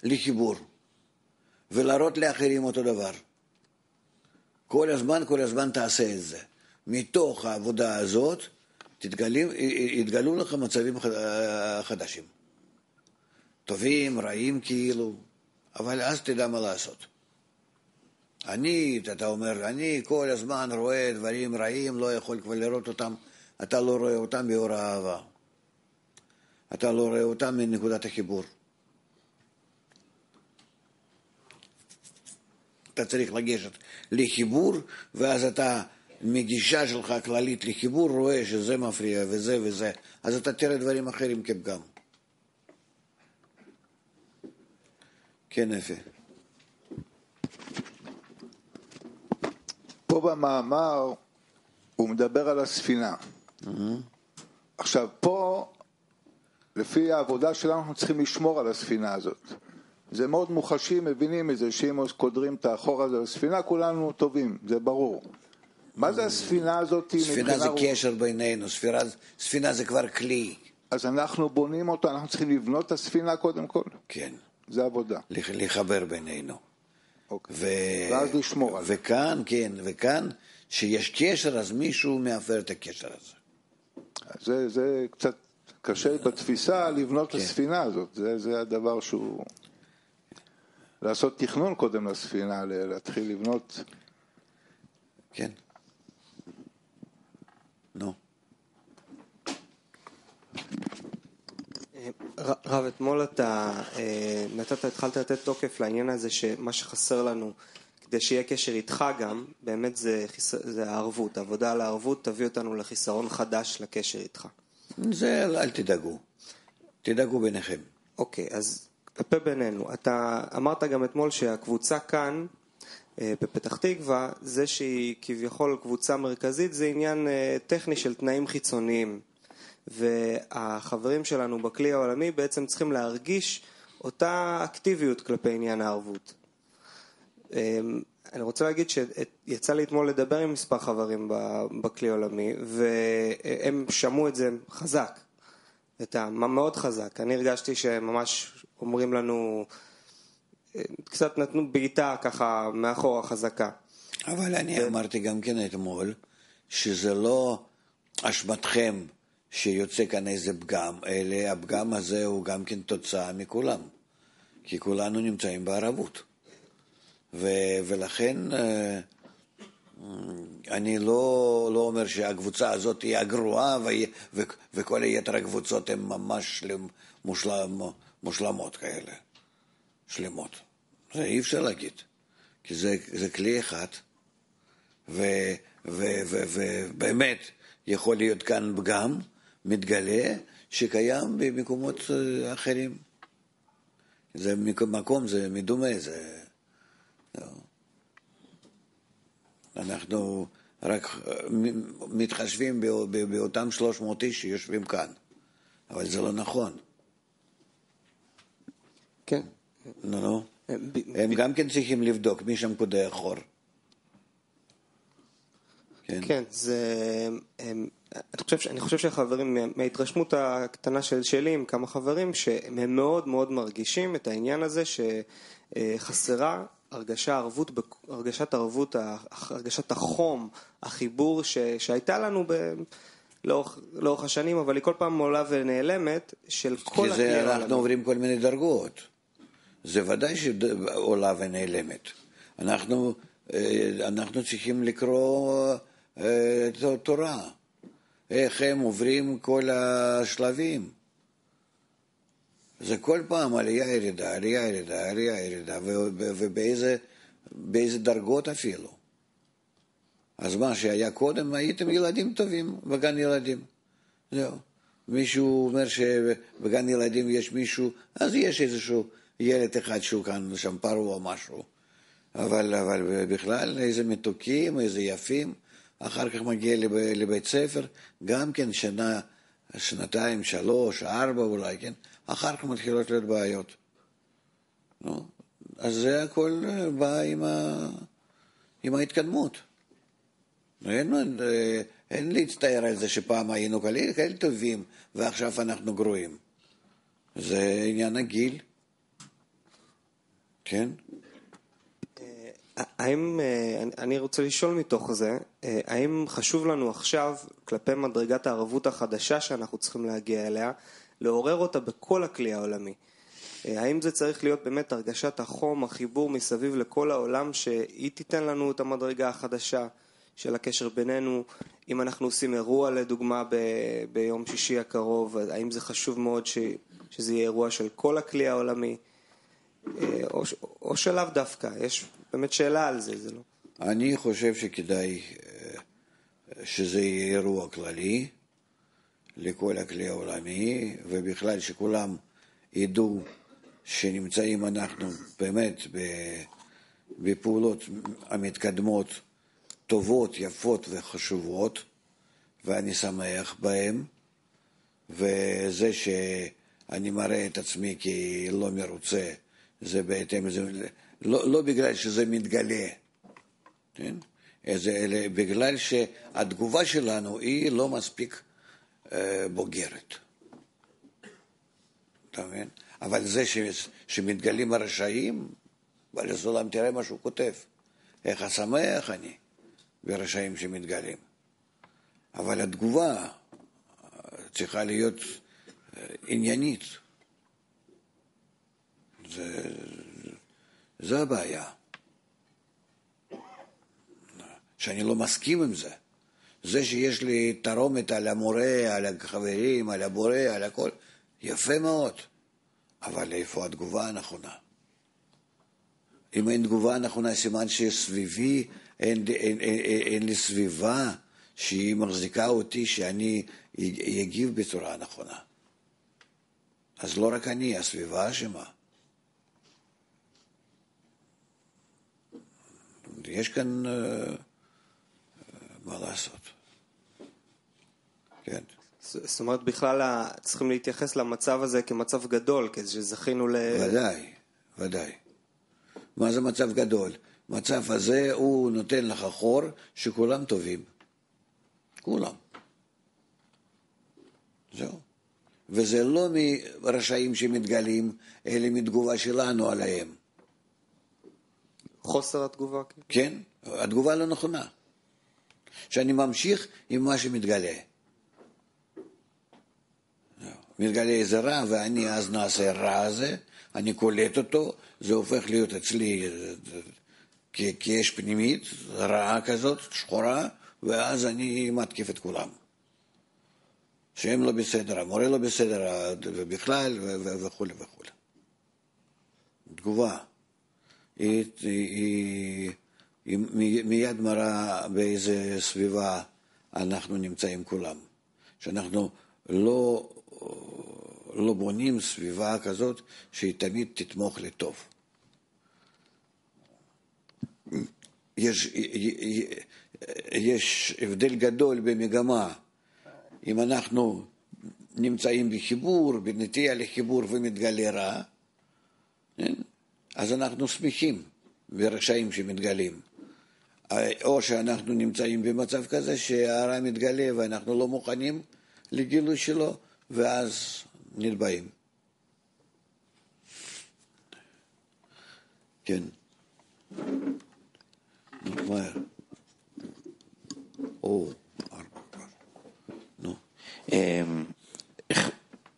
לחיבור, ולהראות לאחרים אותו דבר. כל הזמן תעשה את זה. מתוך העבודה הזאת יתגלו לך מצבים חדשים. טובים, רעים כאילו, אבל אז תדע מה לעשות. אתה אומר, אני כל הזמן רואה דברים רעים, לא יכול כבר לראות אותם, אתה לא רואה אותם באור האהבה. אתה לא רואה אותם מנקודת החיבור. אתה צריך לגשת לחיבור, ואז אתה מגישה שלך כללית לחיבור, רואה שזה מפריע וזה וזה, אז אתה תראה דברים אחרים כפגם. כן, יפה. פה במאמר הוא מדבר על הספינה. עכשיו, פה, לפי העבודה שלנו, אנחנו צריכים לשמור על הספינה הזאת. זה מאוד מוחשי, מבינים את זה, שאם קודרים את האחור הזה לספינה, כולנו טובים, זה ברור. מה זה הספינה הזאת? ספינה זה קשר בינינו, ספינה זה כבר כלי. אז אנחנו בונים אותו, אנחנו צריכים לבנות את הספינה קודם כל? כן. זה עבודה. לחבר בינינו. ואז לשמור על זה. וכאן, כן, וכאן, שיש קשר, אז מישהו מאפר את הקשר הזה. זה קצת קשה בתפיסה לבנות את הספינה הזאת. זה הדבר שהוא... לעשות תכנון קודם לספינה, להתחיל לבנות... כן. נו. רב, אתמול אתה התחלת לתת תוקף לעניין הזה שמה שחסר לנו כדי שיהיה קשר איתך גם, באמת זה הערבות. העבודה על הערבות תביא אותנו לחיסרון חדש לקשר איתך. זה אל תדאגו. תדאגו ביניכם. אוקיי, אז כלפי בינינו. אתה אמרת גם אתמול שהקבוצה כאן, בפתח תקווה, זה שהיא כביכול קבוצה מרכזית, זה עניין טכני של תנאים חיצוניים. והחברים שלנו בכלי העולמי בעצם צריכים להרגיש אותה אקטיביות כלפי עניין הערבות. אני רוצה להגיד שיצא לי אתמול לדבר עם מספר חברים בכלי העולמי, והם שמעו את זה חזק, מאוד חזק. אני הרגשתי שממש אומרים לנו, קצת נתנו בעיטה ככה מאחורה חזקה. אבל אני אמרתי גם כן אתמול, שזה לא אשמתכם שיוצא כאן איזה פגם, אלא הפגם הזה הוא גם כן תוצאה מכולם, כי כולנו נמצאים בערבות. ולכן אני לא אומר שהקבוצה הזאת היא הגרועה וכל היתר הקבוצות הן ממש מושלמות כאלה, שלמות. זה אי אפשר להגיד, כי זה כלי אחד, ובאמת יכול להיות כאן פגם, מתגלה שקיים במקומות אחרים. זה מקום, זה מדומה, זה... אנחנו רק מתחשבים באותם 300 איש שיושבים כאן, אבל זה לא נכון. כן. נו. הם גם כן צריכים לבדוק מי שם קודח חור. כן, אני חושב שהחברים, מההתרשמות הקטנה שלי עם כמה חברים, שהם מאוד מאוד מרגישים את העניין הזה שחסרה הרגשת ערבות, הרגשת החום, החיבור שהייתה לנו לאורך השנים, אבל היא כל פעם עולה ונעלמת של כל הכלי העולמי. כי אנחנו עוברים כל מיני דרגות. זה ודאי שעולה ונעלמת. אנחנו צריכים לקרוא תורה. איך הם עוברים כל השלבים. זה כל פעם עלייה ירידה, ובאיזה דרגות אפילו. אז מה שהיה קודם, הייתם ילדים טובים בגן ילדים. זהו. מישהו אומר שבגן ילדים יש מישהו, אז יש איזשהו ילד אחד שהוא כאן שם פרוע או משהו. אבל בכלל איזה מתוקים, איזה יפים, אחר כך מגיע לבית ספר, גם כן שנה, שנתיים, 3, 4 אולי, כן? אחר כך מתחילות להיות בעיות. אז זה הכל בא עם ההתקדמות. אין להצטער על זה שפעם היינו כאלה טובים ועכשיו אנחנו גרועים. זה עניין הגיל. כן? אני רוצה לשאול מתוך זה, האם חשוב לנו עכשיו, כלפי מדרגת הערבות החדשה שאנחנו צריכים להגיע אליה, לעורר אותה בכל הכלי העולמי? האם זה צריך להיות באמת הרגשת החום, החיבור מסביב לכל העולם, שהיא תיתן לנו את המדרגה החדשה של הקשר בינינו? אם אנחנו עושים אירוע לדוגמה ביום שישי הקרוב, האם זה חשוב מאוד שזה יהיה אירוע של כל הכלי העולמי? או שלאו דווקא? יש באמת שאלה על זה, זה לא? אני חושב שכדאי שזה יהיה אירוע כללי לכל הכלי העולמי, ובכלל שכולם ידעו שנמצאים אנחנו באמת בפעולות המתקדמות טובות, יפות וחשובות, ואני שמח בהם, וזה שאני מראה את עצמי כי לא מרוצה, זה בהתאם, זה לא בגלל שזה מתגלה, כן? אלא בגלל שהתגובה שלנו היא לא מספיק בוגרת. אתה מבין? אבל זה שמתגלים הרשעים, בעל הסולם תראה מה שהוא כותב. איך השמח אני ברשעים שמתגלים. אבל התגובה צריכה להיות עניינית. זה הבעיה. שאני לא מסכים עם זה. זה שיש לי תרומת על המורה, על החברים, על הבורא, על הכל, יפה מאוד. אבל איפה התגובה הנכונה? אם אין תגובה נכונה, סימן שסביבי, אין לי סביבה שהיא מחזיקה אותי, שאני אגיב בצורה נכונה. אז לא רק אני, הסביבה אשמה. יש כאן מה לעשות. כן. זאת אומרת, בכלל צריכים להתייחס למצב הזה כמצב גדול, כשזכינו ודאי, ודאי. מה זה מצב גדול? מצב הזה הוא נותן לך חור שכולם טובים. כולם. זהו. וזה לא מרשעים שמתגלים, אלא מתגובה שלנו עליהם. חוסר התגובה? כן, התגובה לא נכונה. שאני ממשיך עם מה שמתגלה. מתגלה איזה רע, ואני אז נעשה רע הזה, אני קולט אותו, זה הופך להיות אצלי כאש פנימית, רעה כזאת, שחורה, ואז אני מתקיף את כולם. שהם לא בסדר, המורה לא בסדר, ובכלל, וכו' וכו'. תגובה. היא מיד מראה באיזה סביבה אנחנו נמצאים כולם. שאנחנו לא בונים סביבה כזאת שהיא תמיד תתמוך לטוב. יש הבדל גדול במגמה. אם אנחנו נמצאים בחיבור, בנטייה לחיבור ומתגלה רע, אז אנחנו שמחים ברשעים שמתגלים. או שאנחנו נמצאים במצב כזה שהרע מתגלה ואנחנו לא מוכנים לגילוי שלו, ואז נתבעים. כן. מהר.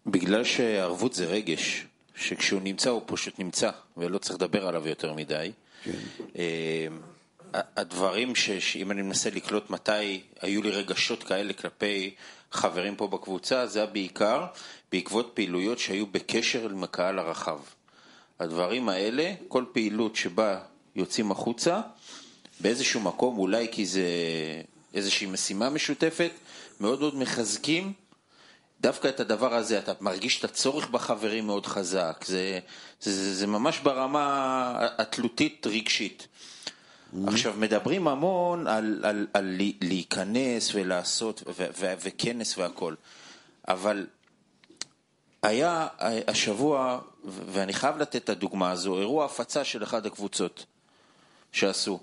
בגלל שהערבות זה רגש, שכשהוא נמצא הוא פשוט נמצא, ולא צריך לדבר עליו יותר מדי. הדברים שאם אני מנסה לקלוט מתי היו לי רגשות כאלה כלפי חברים פה בקבוצה, זה בעיקר בעקבות פעילויות שהיו בקשר עם הקהל הרחב. הדברים האלה, כל פעילות שבה יוצאים החוצה, באיזשהו מקום, אולי כי זה איזושהי משימה משותפת, מאוד מאוד מחזקים דווקא את הדבר הזה, אתה מרגיש את הצורך בחברים מאוד חזק, זה ממש ברמה התלותית רגשית. עכשיו, מדברים המון על להיכנס ולעשות וכנס והכל, אבל היה השבוע, ואני חייב לתת את הדוגמה הזו, אירוע הפצה של אחד הקבוצות שעשו.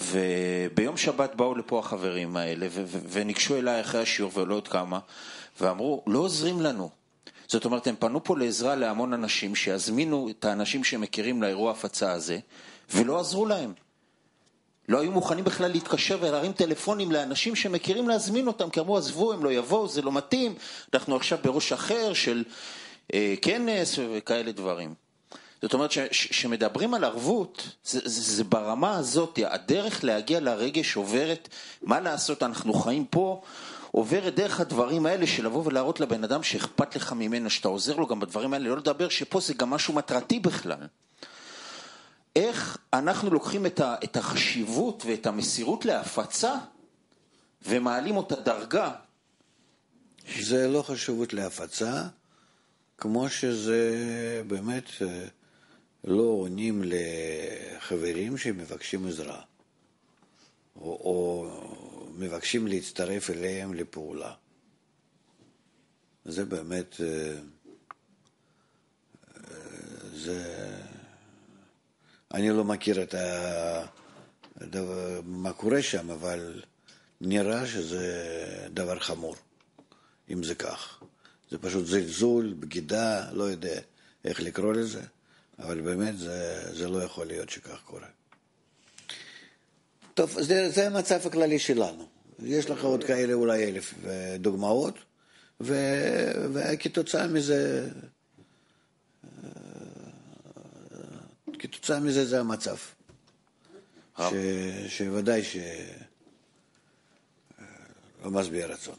וביום שבת באו לפה החברים האלה, וניגשו אליי אחרי השיעור ולא עוד כמה, ואמרו, לא עוזרים לנו. זאת אומרת, הם פנו פה לעזרה להמון אנשים, שיזמינו את האנשים שמכירים לאירוע הפצה הזה, ולא עזרו להם. לא היו מוכנים בכלל להתקשר ולהרים טלפונים לאנשים שמכירים להזמין אותם, כי אמרו, עזבו, הם לא יבואו, זה לא מתאים, אנחנו עכשיו בראש אחר של כנס וכאלה דברים. זאת אומרת, שמדברים על ערבות, זה ברמה הזאת, הדרך להגיע לרגש עוברת, מה לעשות, אנחנו חיים פה, עוברת דרך הדברים האלה של לבוא ולהראות לבן אדם שאכפת לך ממנו, שאתה עוזר לו גם בדברים האלה, לא לדבר שפה זה גם משהו מטרתי בכלל. איך אנחנו לוקחים את החשיבות ואת המסירות להפצה ומעלים אותה דרגה? זה לא חשיבות להפצה, כמו שזה באמת לא עונים לחברים שמבקשים עזרה, או מבקשים להצטרף אליהם לפעולה. זה באמת, אני לא מכיר מה קורה שם, אבל נראה שזה דבר חמור, אם זה כך. זה פשוט זלזול, בגידה, לא יודע איך לקרוא לזה, אבל באמת זה לא יכול להיות שכך קורה. טוב, זה המצב הכללי שלנו. יש לך עוד כאלה אולי 1000 דוגמאות, וכתוצאה מזה זה המצב. שוודאי לא משביע רצון.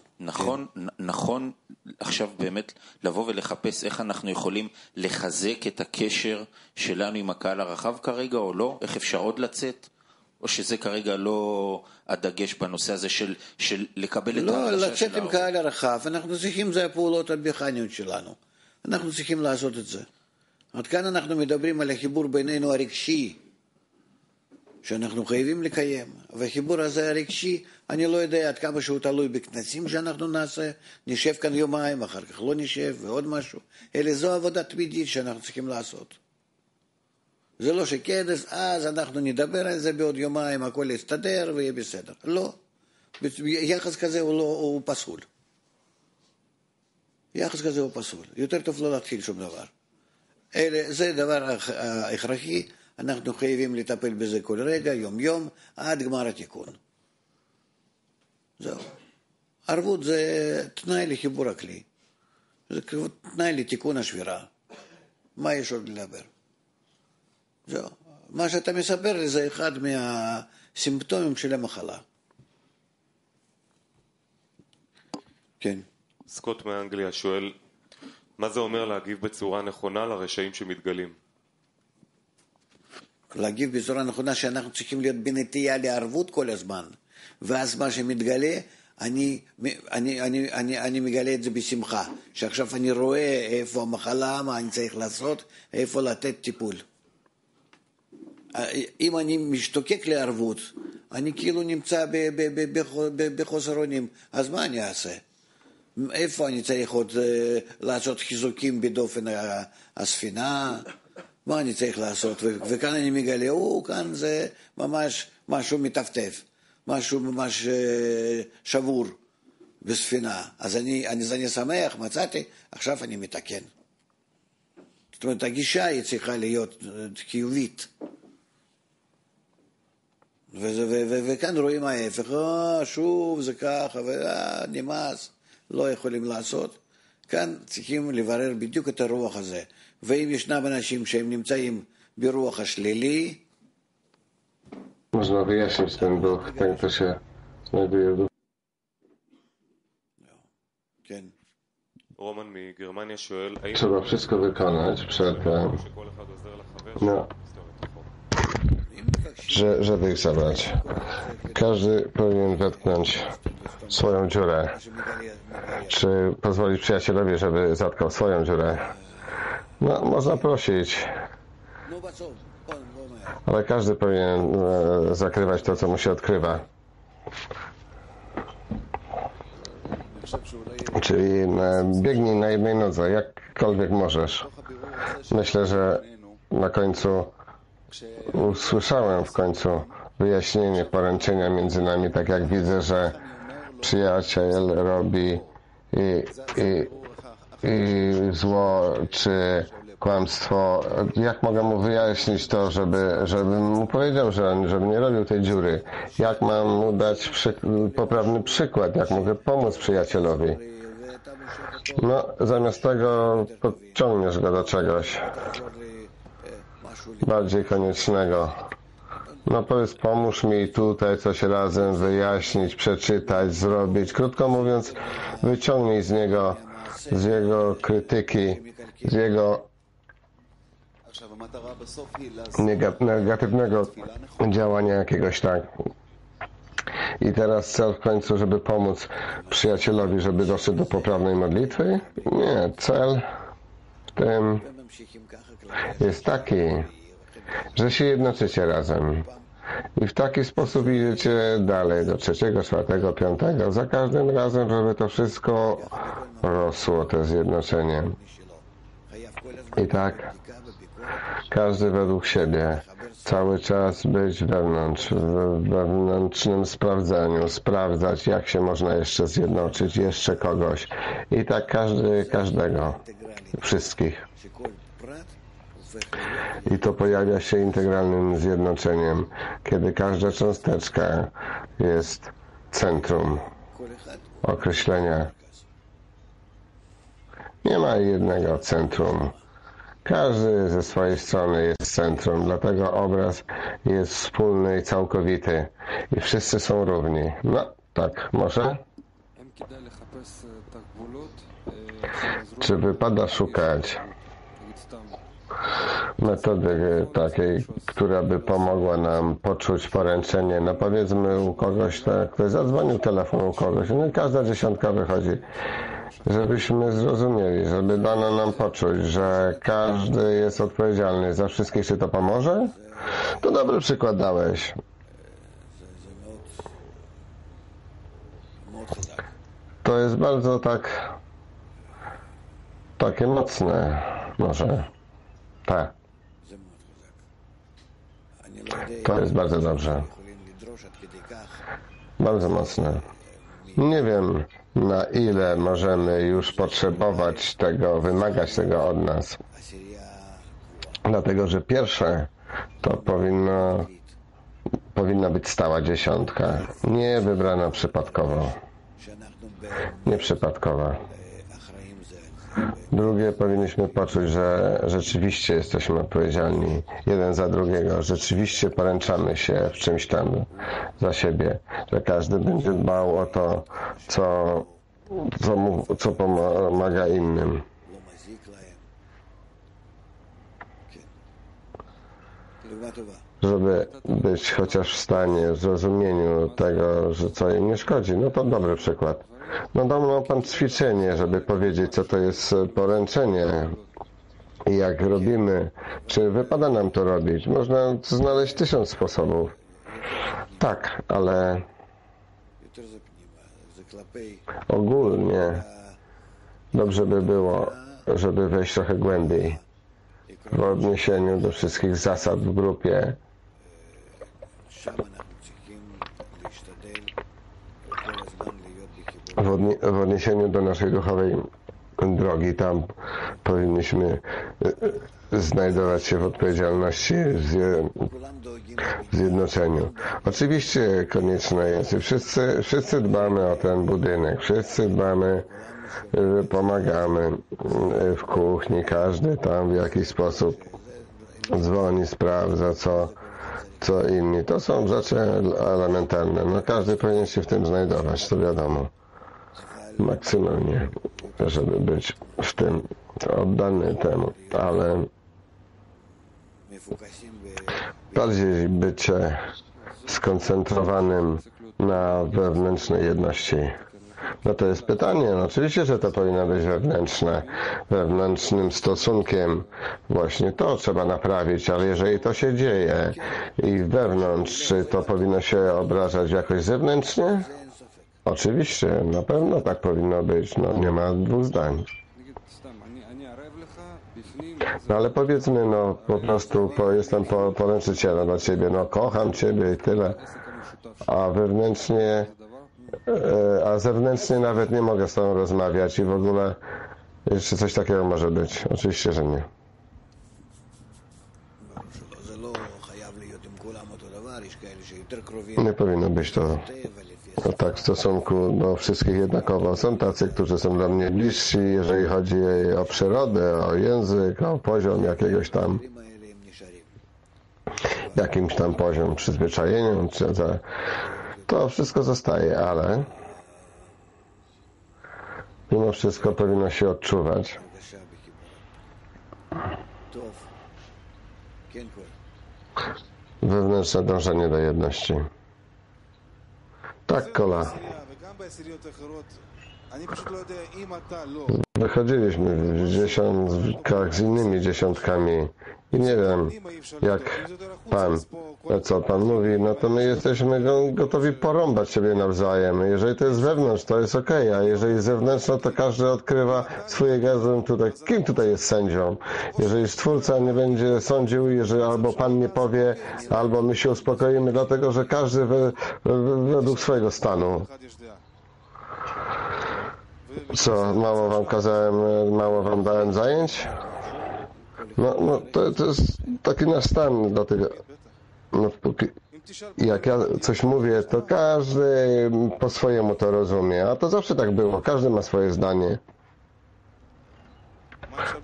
נכון, עכשיו באמת לבוא ולחפש איך אנחנו יכולים לחזק את הקשר שלנו עם הקהל הרחב כרגע או לא, איך אפשר עוד לצאת, או שזה כרגע לא הדגש בנושא הזה של לקבל את ההרגשה שלנו. לא, לצאת עם קהל הרחב, אנחנו צריכים, זה הפעולות המכניות שלנו, אנחנו צריכים לעשות את זה. עד כאן אנחנו מדברים על החיבור בינינו הרגשי, שאנחנו חייבים לקיים, והחיבור הזה הרגשי, אני לא יודע עד כמה שהוא תלוי בכנסים שאנחנו נעשה, נשב כאן יומיים, אחר כך לא נשב, ועוד משהו, אלא זו עבודה תמידית שאנחנו צריכים לעשות. זה לא שכנס, אז אנחנו נדבר על זה בעוד יומיים, הכל יסתדר ויהיה בסדר. לא, יחס כזה הוא פסול. יחס כזה הוא פסול. יותר טוב לא להתחיל שום דבר. זה דבר הכרחי, אנחנו חייבים לטפל בזה כל רגע, יום-יום, עד גמר התיקון. זהו. ערבות זה תנאי לחיבור הכלי. זה תנאי לתיקון השבירה. מה יש עוד לדבר? זהו. מה שאתה מספר לי זה אחד מהסימפטומים של המחלה. כן. סקוט מאנגליה שואל, מה זה אומר להגיב בצורה נכונה לרשעים שמתגלים? להגיב בצורה נכונה שאנחנו צריכים להיות בנטייה לערבות כל הזמן, ואז מה שמתגלה, אני מגלה את זה בשמחה, שעכשיו אני רואה איפה המחלה, מה אני צריך לעשות, איפה לתת טיפול. אם אני משתוקק לערבות, אני כאילו נמצא בחוסר אונים, אז מה אני אעשה? איפה אני צריך עוד לעשות חיזוקים בדופן הספינה? מה אני צריך לעשות? וכאן אני מגלה, כאן זה ממש משהו מטפטף, משהו ממש שבור בספינה. אז אני שמח, מצאתי, עכשיו אני מתקן. זאת אומרת, הגישה היא צריכה להיות חיובית. וכאן רואים ההפך, שוב זה ככה, נמאס, לא יכולים לעשות. כאן צריכים לברר בדיוק את הרוח הזה. ואם ישנם אנשים שהם נמצאים ברוח השלילי, można wyjaśnić ten duch, ten kto się znajduje w duchu. כן. רומן מגרמניה שואל, Trzeba wszystko wykonać przedtem, no, żeby ich zabrać. Każdy powinien wetknąć swoją dziurę. Czy pozwolić przyjacielowi, żeby zatkał swoją dziurę? No, można prosić. Ale każdy powinien zakrywać to, co mu się odkrywa. Czyli biegnij na jednej nodze, jakkolwiek możesz. Myślę, że na końcu usłyszałem wyjaśnienie poręczenia między nami, tak jak widzę, że przyjaciel robi i zło, czy kłamstwo. Jak mogę mu wyjaśnić to, żeby mu powiedział, żeby nie robił tej dziury? Jak mam mu dać poprawny przykład? Jak mogę pomóc przyjacielowi? No, zamiast tego podciągniesz go do czegoś bardziej koniecznego. No powiedz, pomóż mi tutaj coś razem wyjaśnić, przeczytać, zrobić. Krótko mówiąc, wyciągnij z jego krytyki, z jego negatywnego działania jakiegoś, tak. I teraz cel w końcu, żeby pomóc przyjacielowi, żeby doszedł do poprawnej modlitwy? Nie, cel w tym jest taki, że się jednoczycie razem. I w taki sposób idziecie dalej do 3., 4., 5. Za każdym razem, żeby to wszystko rosło, to zjednoczenie. I tak każdy według siebie. Cały czas być wewnątrz, w wewnętrznym sprawdzeniu, sprawdzać, jak się można jeszcze zjednoczyć, jeszcze kogoś. I tak każdego, wszystkich. I to pojawia się integralnym zjednoczeniem, kiedy każda cząsteczka jest centrum określenia. Nie ma jednego centrum. Każdy ze swojej strony jest centrum, dlatego obraz jest wspólny i całkowity. I wszyscy są równi. No, tak, może? Czy wypada szukać metody takiej, która by pomogła nam poczuć poręczenie? No powiedzmy u kogoś, tak, ktoś zadzwonił telefon u kogoś, no i każda 10 wychodzi. Żebyśmy zrozumieli, żeby dano nam poczuć, że każdy jest odpowiedzialny za wszystkich. Czy to pomoże? To dobry przykład dałeś. To jest bardzo takie mocne, może. Tak. To jest bardzo dobrze. Bardzo mocne. Nie wiem, na ile możemy już potrzebować tego, wymagać tego od nas. Dlatego, że pierwsze to powinna być stała 10, nie wybrana przypadkowo. Nieprzypadkowa. Drugie, powinniśmy poczuć, że rzeczywiście jesteśmy odpowiedzialni jeden za drugiego, rzeczywiście poręczamy się w czymś tam za siebie, że każdy będzie dbał o to, co pomaga innym. Żeby być chociaż w stanie, w zrozumieniu tego, że co im nie szkodzi. No to dobry przykład. No dał nam Pan ćwiczenie, żeby powiedzieć, co to jest poręczenie i jak robimy, czy wypada nam to robić. Można znaleźć 1000 sposobów. Tak, ale ogólnie dobrze by było, żeby wejść trochę głębiej w odniesieniu do wszystkich zasad w grupie. W odniesieniu do naszej duchowej drogi, tam powinniśmy znajdować się w odpowiedzialności, w zjednoczeniu. Oczywiście konieczne jest, wszyscy dbamy o ten budynek, wszyscy dbamy, pomagamy w kuchni, każdy tam w jakiś sposób dzwoni, sprawdza, co inni. To są rzeczy elementarne. No każdy powinien się w tym znajdować, to wiadomo. Maksymalnie, żeby być w tym oddany temu, ale bardziej bycie skoncentrowanym na wewnętrznej jedności. No to jest pytanie. No oczywiście, że to powinno być wewnętrzne. Wewnętrznym stosunkiem właśnie to trzeba naprawić, ale jeżeli to się dzieje i wewnątrz, czy to powinno się obrażać jakoś zewnętrznie? Oczywiście, na pewno tak powinno być. No nie ma dwóch zdań. No ale powiedzmy, no po prostu jestem poręczycielem dla Ciebie, no kocham Ciebie i tyle, a wewnętrznie, a zewnętrznie nawet nie mogę z Tobą rozmawiać i w ogóle jeszcze coś takiego może być. Oczywiście, że nie. Nie powinno być to tak w stosunku do wszystkich jednakowo. Są tacy, którzy są dla mnie bliżsi, jeżeli chodzi o przyrodę, o język, o poziom jakimś tam poziom przyzwyczajenia, to wszystko zostaje, ale mimo wszystko powinno się odczuwać. Wewnętrzne dążenie do jedności. Tak, Kola. Wychodziliśmy w dziesiątkach z innymi dziesiątkami i nie wiem, jak co Pan mówi, no to my jesteśmy gotowi porąbać siebie nawzajem. Jeżeli to jest wewnątrz, to jest okej, a jeżeli zewnętrzne, to każdy odkrywa swoje gazem tutaj. Kim tutaj jest sędzią? Jeżeli Stwórca nie będzie sądził, jeżeli albo Pan nie powie, albo my się uspokoimy, dlatego że każdy według swojego stanu. Co, mało Wam kazałem, mało Wam dałem zajęć? No to jest taki nasz stan do tego. No, jak ja coś mówię, to każdy po swojemu to rozumie, a to zawsze tak było, każdy ma swoje zdanie.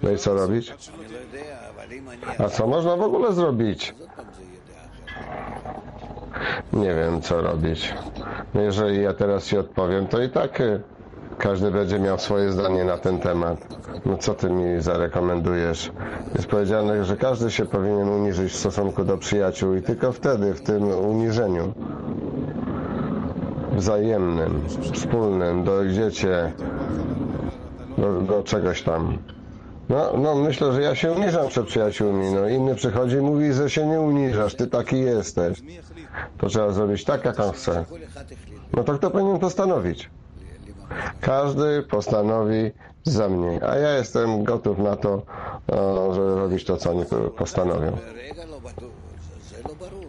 No i co robić? A co można w ogóle zrobić? Nie wiem, co robić. No jeżeli ja teraz Ci odpowiem, to i tak każdy będzie miał swoje zdanie na ten temat. No co Ty mi zarekomendujesz? Jest powiedziane, że każdy się powinien uniżyć w stosunku do przyjaciół i tylko wtedy, w tym uniżeniu wzajemnym, wspólnym, dojdziecie do czegoś tam. No myślę, że ja się uniżam przed przyjaciółmi. No inny przychodzi i mówi, że się nie uniżasz, Ty taki jesteś. To trzeba zrobić tak, jak on chce. No to kto powinien postanowić? Każdy postanowi za mnie, a ja jestem gotów na to, żeby robić to, co oni postanowią.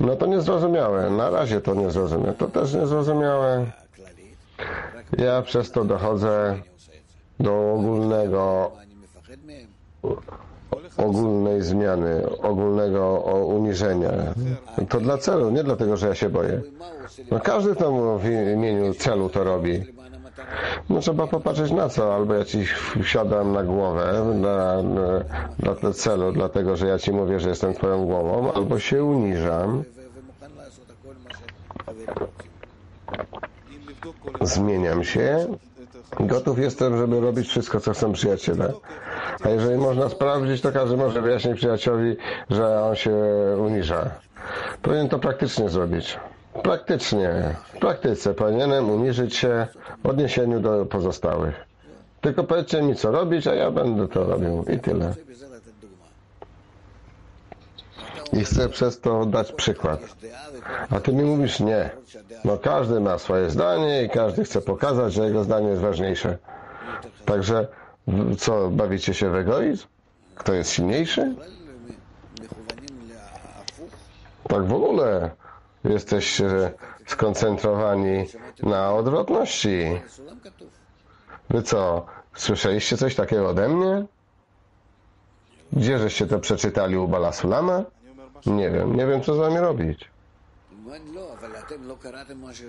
No to niezrozumiałe. Na razie to niezrozumiałe. To też niezrozumiałe. Ja przez to dochodzę do ogólnej zmiany, ogólnego uniżenia. To dla celu, nie dlatego, że ja się boję. No każdy to w imieniu celu to robi. No trzeba popatrzeć na co, albo ja Ci wsiadam na głowę dla tego celu, dlatego że ja Ci mówię, że jestem Twoją głową, albo się uniżam, zmieniam się, gotów jestem, żeby robić wszystko, co chcą przyjaciele. A jeżeli można sprawdzić, to każdy może wyjaśnić przyjacielowi, że on się uniża. Powinien to praktycznie zrobić. W praktyce powinienem uniżyć się w odniesieniu do pozostałych. Tylko powiedzcie mi, co robić, a ja będę to robił. I tyle. I chcę przez to dać przykład. A Ty mi mówisz nie. No każdy ma swoje zdanie i każdy chce pokazać, że jego zdanie jest ważniejsze. Także co, bawicie się w egoizm? Kto jest silniejszy? Tak w ogóle jesteście skoncentrowani na odwrotności. Wy co, słyszeliście coś takiego ode mnie? Gdzie żeście to przeczytali u Bala Sulama? Nie wiem co z Wami robić.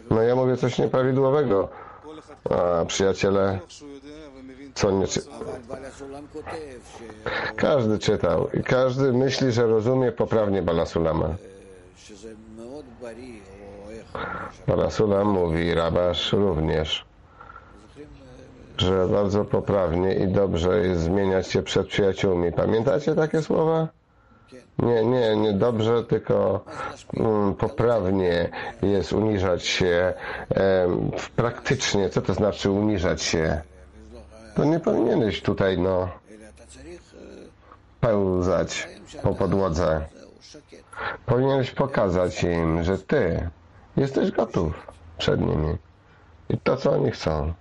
No ja mówię coś nieprawidłowego, a przyjaciele co nie każdy czytał i każdy myśli, że rozumie poprawnie Bala Sulama. Bala Sulam mówi, Rabasz również, że bardzo poprawnie i dobrze jest zmieniać się przed przyjaciółmi. Pamiętacie takie słowa? Nie dobrze, tylko poprawnie jest uniżać się praktycznie. Co to znaczy uniżać się? To nie powinieneś tutaj pełzać po podłodze. Powinieneś pokazać im, że ty jesteś gotów przed nimi. I to, co oni chcą.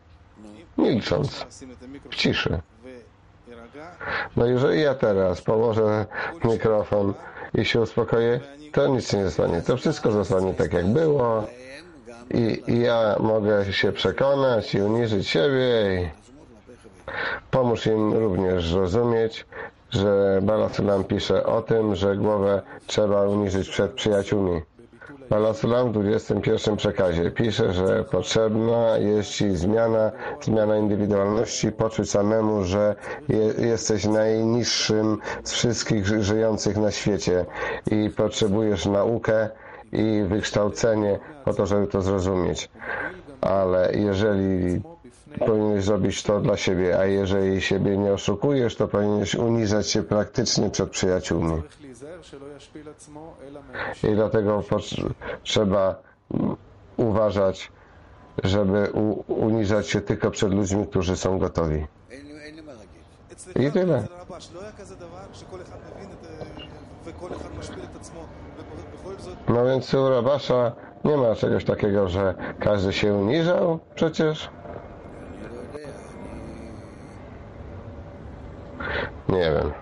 Milcząc. W ciszy. No jeżeli ja teraz położę mikrofon i się uspokoję, to nic nie zostanie. To wszystko zostanie tak, jak było. I ja mogę się przekonać i uniżyć siebie. I pomóż im również rozumieć, że Bala Sulam pisze o tym, że głowę trzeba uniżyć przed przyjaciółmi. Bala Sulam w 21 przekazie pisze, że potrzebna jest ci zmiana indywidualności, poczuć samemu, że jesteś najniższym z wszystkich żyjących na świecie i potrzebujesz naukę i wykształcenie po to, żeby to zrozumieć. Ale jeżeli powinieneś zrobić to dla siebie, a jeżeli siebie nie oszukujesz, to powinieneś uniżać się praktycznie przed przyjaciółmi. I dlatego trzeba uważać, żeby uniżać się tylko przed ludźmi, którzy są gotowi. I tyle. No więc u Rabasza nie ma czegoś takiego, że każdy się uniżał przecież. Nie wiem.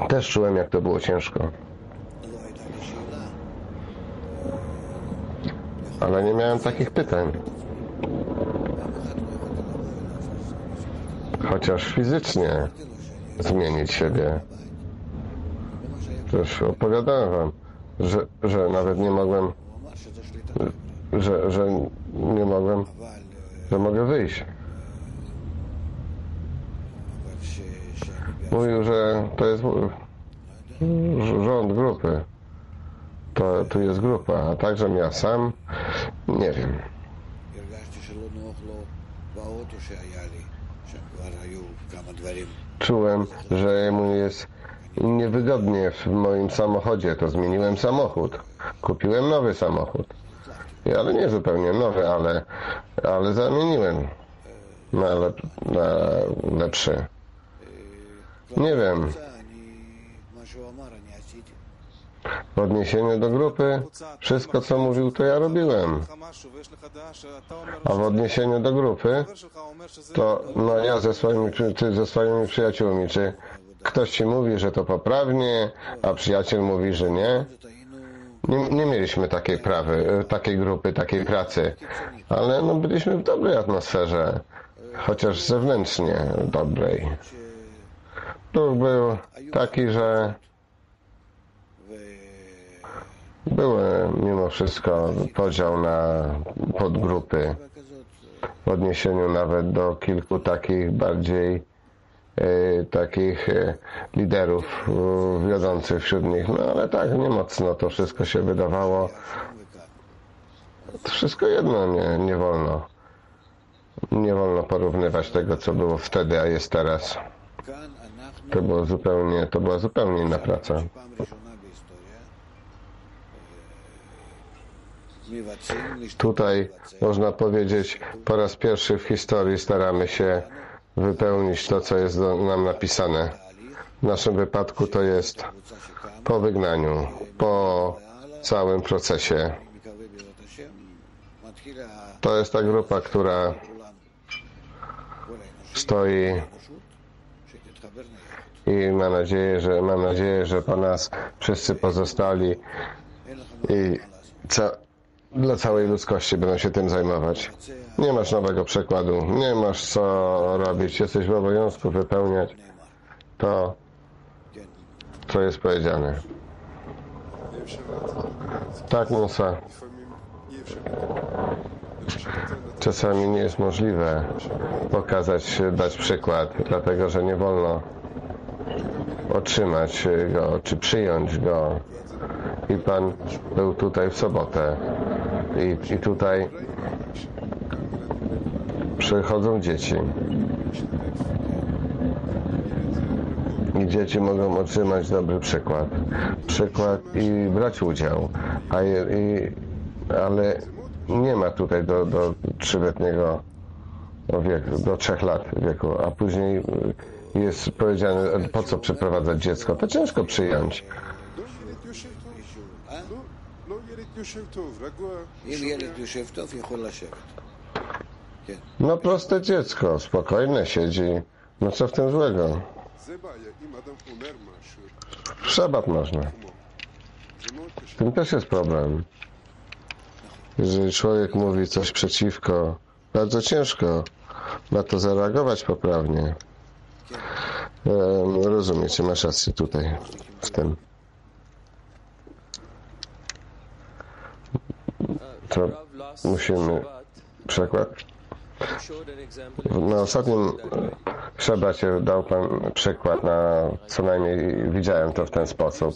Też czułem, jak to było ciężko. Ale nie miałem takich pytań. Chociaż fizycznie zmienić siebie. Też opowiadałem wam, że nawet nie mogłem, że nie mogłem, że mogę wyjść. Mówił, że to jest rząd grupy. Tu jest grupa, a także ja sam nie wiem. Czułem, że mu jest niewygodnie w moim samochodzie, to zmieniłem samochód. Kupiłem nowy samochód. Ale nie zupełnie nowy, ale zamieniłem na lepszy. Nie wiem. W odniesieniu do grupy, wszystko co mówił, to ja robiłem. A w odniesieniu do grupy, to ja ty ze swoimi przyjaciółmi, czy ktoś ci mówi, że to poprawnie, a przyjaciel mówi, że nie? Nie mieliśmy takiej grupy, takiej pracy, ale byliśmy w dobrej atmosferze, chociaż zewnętrznie dobrej. Duch był taki, że był mimo wszystko podział na podgrupy w odniesieniu nawet do kilku takich bardziej liderów wiodących wśród nich. No ale tak, nie mocno to wszystko się wydawało. To wszystko jedno, nie wolno. Nie wolno porównywać tego, co było wtedy, a jest teraz. To była zupełnie inna praca. Tutaj, można powiedzieć, po raz pierwszy w historii staramy się wypełnić to, co jest nam napisane. W naszym wypadku to jest po wygnaniu, po całym procesie. To jest ta grupa, która stoi i mam nadzieję, że po nas wszyscy pozostali i dla całej ludzkości będą się tym zajmować. Nie masz nowego przekładu, nie masz co robić, jesteś w obowiązku wypełniać to, co jest powiedziane. Tak, Musa. Czasami nie jest możliwe dać przykład, dlatego że nie wolno otrzymać go, czy przyjąć go. I Pan był tutaj w sobotę. I tutaj przychodzą dzieci. I dzieci mogą otrzymać dobry przykład i brać udział, ale nie ma tutaj do 3-letniego wieku, do 3 lat wieku, a później jest powiedziane, po co przyprowadzać dziecko, to ciężko przyjąć. No proste dziecko, spokojne siedzi, no co w tym złego? W szabat można. W tym też jest problem. Jeżeli człowiek mówi coś przeciwko, bardzo ciężko na to zareagować poprawnie. Rozumiecie, masz rację tutaj w tym. To musimy... Przykład? Na ostatnim szabacie dał Pan przykład, co najmniej widziałem to w ten sposób.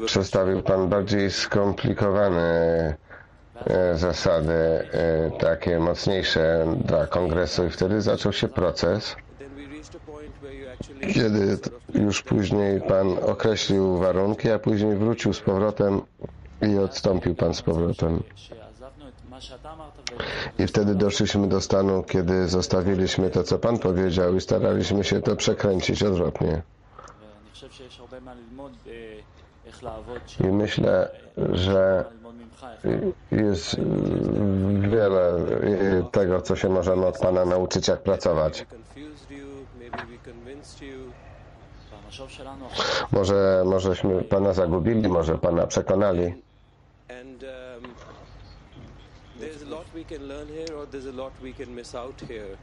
Przedstawił Pan bardziej skomplikowane zasady, takie mocniejsze dla Kongresu i wtedy zaczął się proces, kiedy już później Pan określił warunki, a później wrócił z powrotem i odstąpił Pan z powrotem. I wtedy doszliśmy do stanu, kiedy zostawiliśmy to, co Pan powiedział i staraliśmy się to przekręcić odwrotnie. I myślę, że jest wiele tego, co się możemy od Pana nauczyć, jak pracować. Możeśmy Pana zagubili, może Pana przekonali. There's a lot we can learn here, or there's a lot we can miss out here.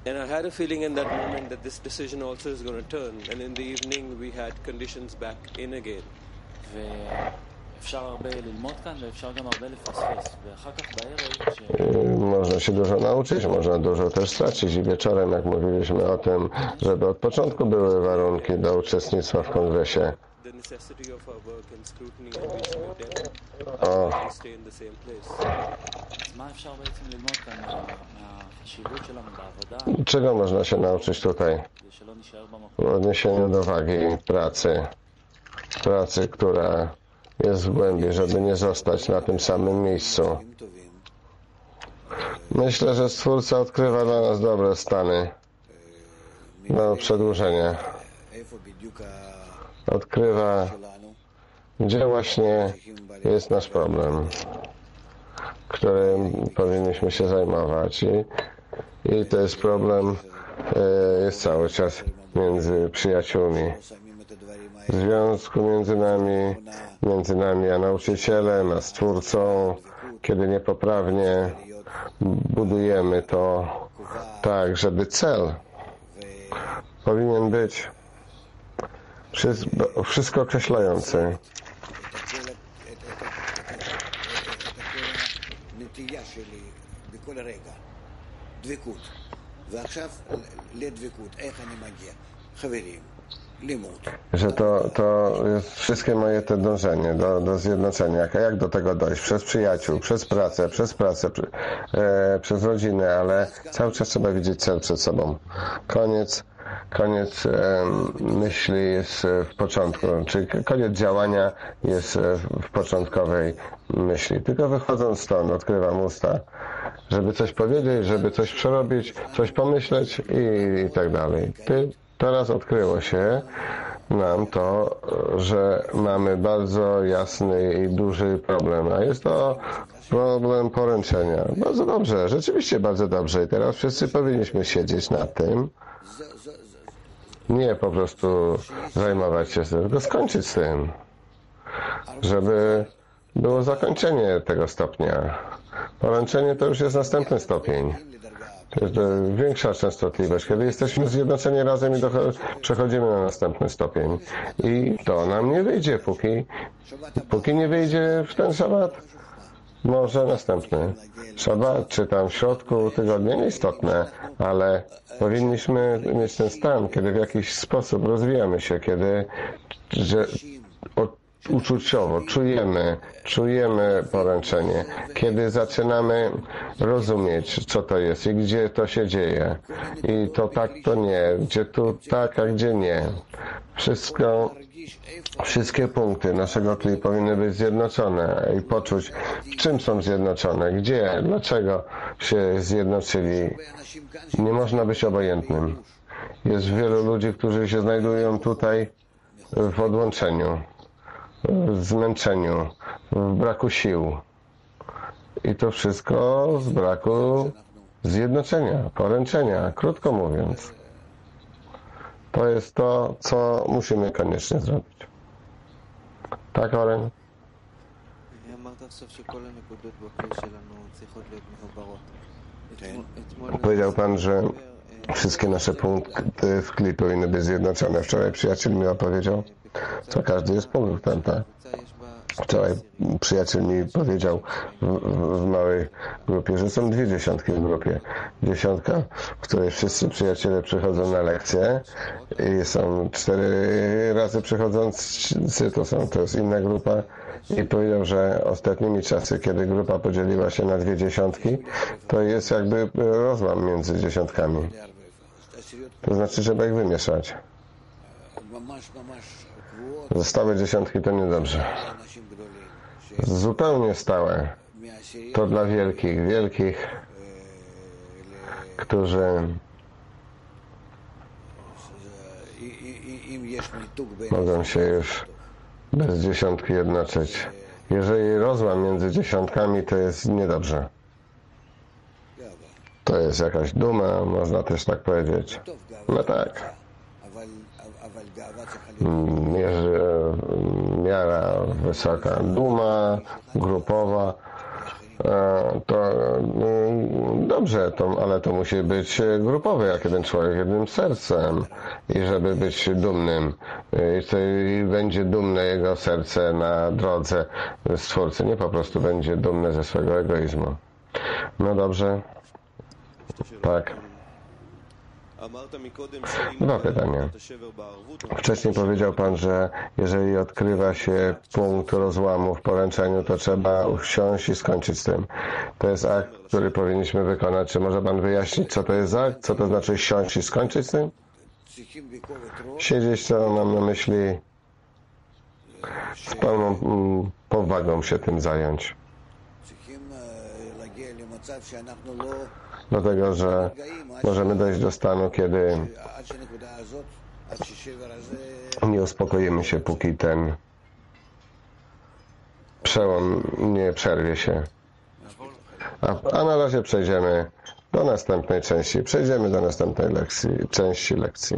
And I had a feeling in that moment that this decision also is going to turn. And in the evening we had conditions back in again. Można się dużo nauczyć, można dużo też stracić i wieczorem, jak mówiliśmy o tym, żeby od początku były warunki do uczestnictwa w kongresie. Czego można się nauczyć tutaj w odniesieniu do wagi pracy, która jest w głębi, żeby nie zostać na tym samym miejscu? Myślę, że Stwórca odkrywa dla nas dobre stany do przedłużenia. Odkrywa, gdzie właśnie jest nasz problem, którym powinniśmy się zajmować. I to jest problem, jest cały czas między przyjaciółmi. W związku między nami a nauczycielem, a Stwórcą, kiedy niepoprawnie budujemy to tak, żeby cel powinien być wszystko określający. Że to jest wszystkie moje te dążenie do zjednoczenia. Jak do tego dojść? Przez przyjaciół, przez pracę, przez rodzinę, ale cały czas trzeba widzieć cel przed sobą. Koniec myśli jest w początku, czyli koniec działania jest w początkowej myśli. Tylko wychodząc stąd, odkrywam usta, żeby coś powiedzieć, żeby coś przerobić, coś pomyśleć i tak dalej. Teraz odkryło się nam to, że mamy bardzo jasny i duży problem, a jest to problem poręczenia. Bardzo dobrze, rzeczywiście bardzo dobrze. I teraz wszyscy powinniśmy siedzieć nad tym, nie po prostu zajmować się tym, tylko skończyć z tym, żeby było zakończenie tego stopnia. Poręczenie to już jest następny stopień. To jest większa częstotliwość, kiedy jesteśmy zjednoczeni razem i przechodzimy na następny stopień. I to nam nie wyjdzie, póki nie wyjdzie w ten szabat, może następny. Szabat czy tam w środku tygodnia, nieistotne, ale powinniśmy mieć ten stan, kiedy w jakiś sposób rozwijamy się, kiedy uczuciowo czujemy poręczenie, kiedy zaczynamy rozumieć, co to jest i gdzie to się dzieje. I to tak, to nie, gdzie tu tak, a gdzie nie. Wszystkie punkty naszego tli powinny być zjednoczone i poczuć, w czym są zjednoczone, gdzie, dlaczego się zjednoczyli. Nie można być obojętnym. Jest wielu ludzi, którzy się znajdują tutaj w odłączeniu, w zmęczeniu, w braku sił. I to wszystko z braku zjednoczenia, poręczenia, krótko mówiąc. To jest to, co musimy koniecznie zrobić. Tak, Oren? Powiedział Pan, że wszystkie nasze punkty w kli powinny być zjednoczone. Wczoraj przyjaciel mi opowiedział, co każdy jest punktem, tak? Wczoraj przyjaciel mi powiedział w małej grupie, że są 2 dziesiątki w grupie. 10, w której wszyscy przyjaciele przychodzą na lekcje i są 4 razy przychodzący, to jest inna grupa. I powiedział, że ostatnimi czasy, kiedy grupa podzieliła się na 2 dziesiątki, to jest jakby rozłam między dziesiątkami. To znaczy, trzeba ich wymieszać. Stałe dziesiątki to niedobrze. Zupełnie stałe. To dla wielkich, którzy mogą się już bez dziesiątki jednoczyć. Jeżeli rozłam między dziesiątkami, to jest niedobrze. To jest jakaś duma, można też tak powiedzieć. No tak. Miara wysoka duma, grupowa, to dobrze, ale to musi być grupowe, jak jeden człowiek, jednym sercem. I żeby być dumnym, i będzie dumne jego serce na drodze Stwórcy, nie po prostu będzie dumne ze swego egoizmu. No dobrze. Tak. 2 pytania. Wcześniej powiedział Pan, że jeżeli odkrywa się punkt rozłamu w poręczeniu, to trzeba usiąść i skończyć z tym. To jest akt, który powinniśmy wykonać. Czy może Pan wyjaśnić, co to jest akt? Co to znaczy siąść i skończyć z tym? Siedzieć, co mam na myśli, z pełną powagą się tym zająć. Dlatego, że możemy dojść do stanu, kiedy nie uspokoimy się, póki ten przełom nie przerwie się. A na razie przejdziemy do następnej części. Przejdziemy do następnej części lekcji.